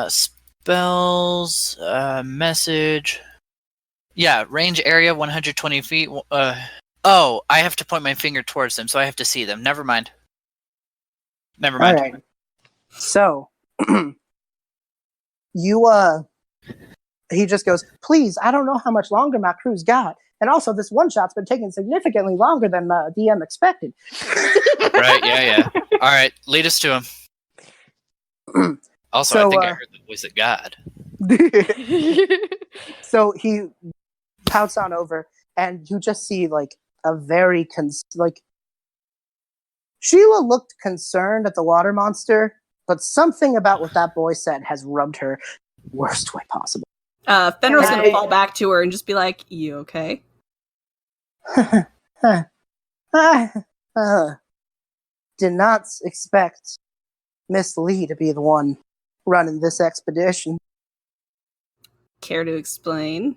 Spells, message. Yeah, range area 120 feet. Oh, I have to point my finger towards them, so I have to see them. Never mind. All right. So, he just goes, please, I don't know how much longer my crew's got. And also, this one shot's been taking significantly longer than DM expected. Right, yeah. All right, lead us to him. Also, I think I heard the voice of God. So he pouts on over, and you just see, a very, Sheila looked concerned at the water monster, but something about what that boy said has rubbed her worst way possible. Fenrir's gonna fall back to her and just be like, you okay? Did not expect Miss Lee to be the one running this expedition. Care to explain?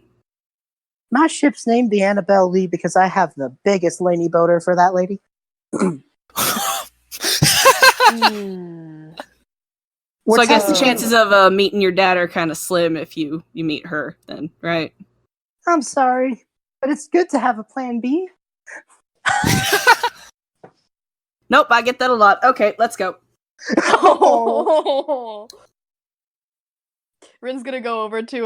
My ship's named the Annabelle Lee because I have the biggest laney boater for that lady. So I guess the chances of meeting your dad are kind of slim if you meet her, then, right? I'm sorry, but it's good to have a plan B. Nope, I get that a lot. Okay, let's go. Oh. Rynn's gonna go over to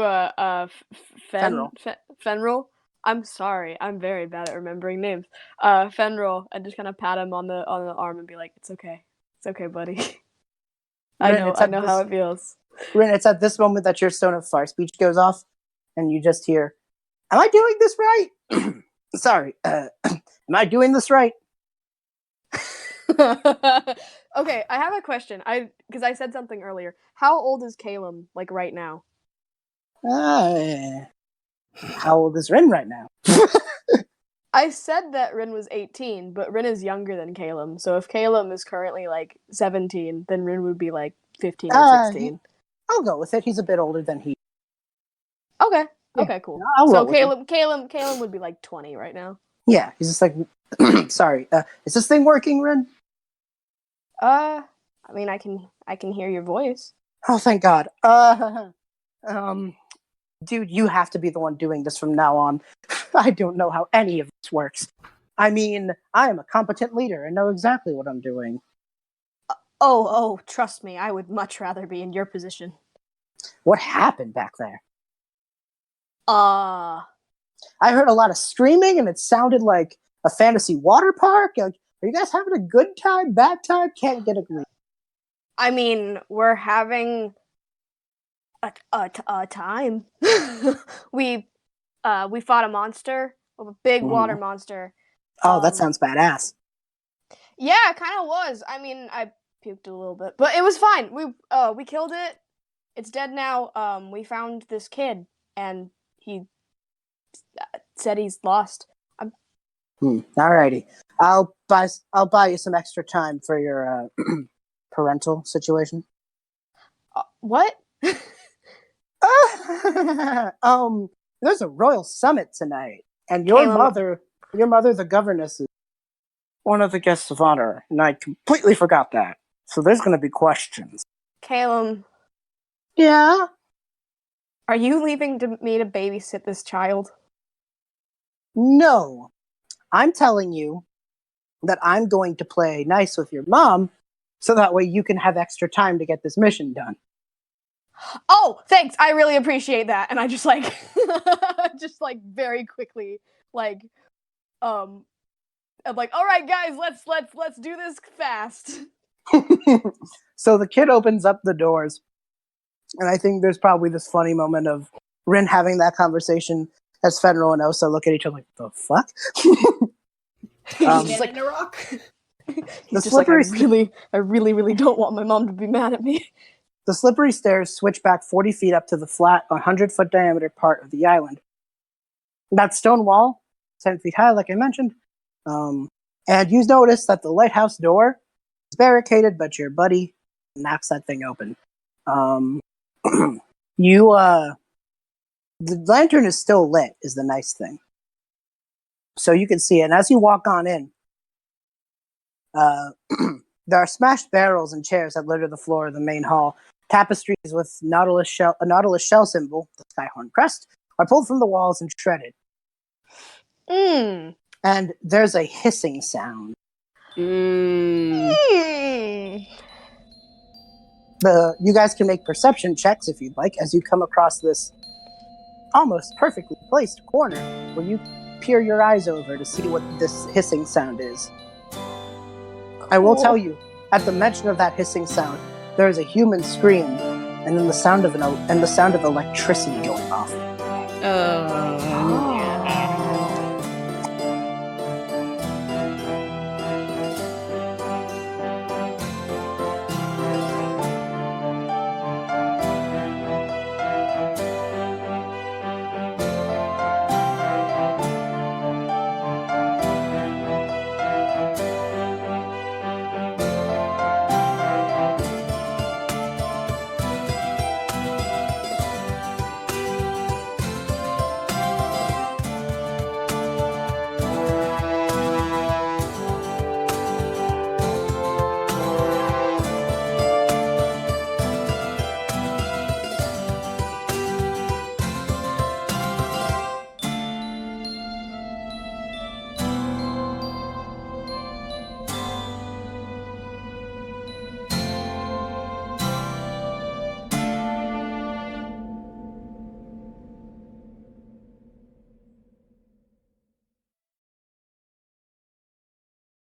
Fenril. I'm sorry, I'm very bad at remembering names. Fenril, and just kind of pat him on the arm and be like, "It's okay, buddy. I know how it feels." Rynn, it's at this moment that your Stone of Fire speech goes off, and you just hear, "Am I doing this right? Sorry, am I doing this right?" Okay, I have a question. Because I said something earlier. How old is Calum, right now? How old is Rynn right now? I said that Rynn was 18, but Rynn is younger than Calum. So if Calum is currently 17, then Rynn would be 15 or 16. I'll go with it. He's a bit older than he. Okay. Yeah. Okay, cool. So Calum would be 20 right now. Yeah, he's just sorry. Is this thing working, Rynn? I mean, I can hear your voice. Oh, thank God. Dude, you have to be the one doing this from now on. I don't know how any of this works. I mean, I am a competent leader and know exactly what I'm doing. Oh, trust me, I would much rather be in your position. What happened back there? I heard a lot of screaming, and it sounded like a fantasy water park. Are you guys having a good time, bad time? Can't get a grip. I mean, we're having a time. we fought a monster, a big water monster. Oh, that sounds badass. Yeah, it kind of was. I mean, I puked a little bit, but it was fine. We killed it. It's dead now. We found this kid, and he said he's lost. Alrighty. I'll buy you some extra time for your parental situation. What? There's a royal summit tonight, and your Caleb. mother, the governess, is one of the guests of honor, and I completely forgot that. So there's going to be questions. Caleb, Yeah? are you leaving me to babysit this child? No. I'm telling you that I'm going to play nice with your mom, so that way you can have extra time to get this mission done. Oh, thanks. I really appreciate that. And I just very quickly, I'm like, all right, guys, let's do this fast. So the kid opens up the doors, and I think there's probably this funny moment of Rynn having that conversation as Fenrir and Osa look at each other like, the fuck? He's just like in a rock. He's just like, I really don't want my mom to be mad at me. The slippery stairs switch back 40 feet up to the flat, 100-foot diameter part of the island. That stone wall, 10 feet high, like I mentioned. And you notice that the lighthouse door is barricaded, but your buddy knocks that thing open. The lantern is still lit, is the nice thing. So you can see it. And as you walk on in, there are smashed barrels and chairs that litter the floor of the main hall. Tapestries with a nautilus shell symbol, the Skyhorn crest, are pulled from the walls and shredded. Mm. And there's a hissing sound. Mm. You guys can make perception checks if you'd like, as you come across this almost perfectly placed corner where you peer your eyes over to see what this hissing sound is. Cool. I will tell you, at the mention of that hissing sound, there is a human scream, and then the sound of electricity going off.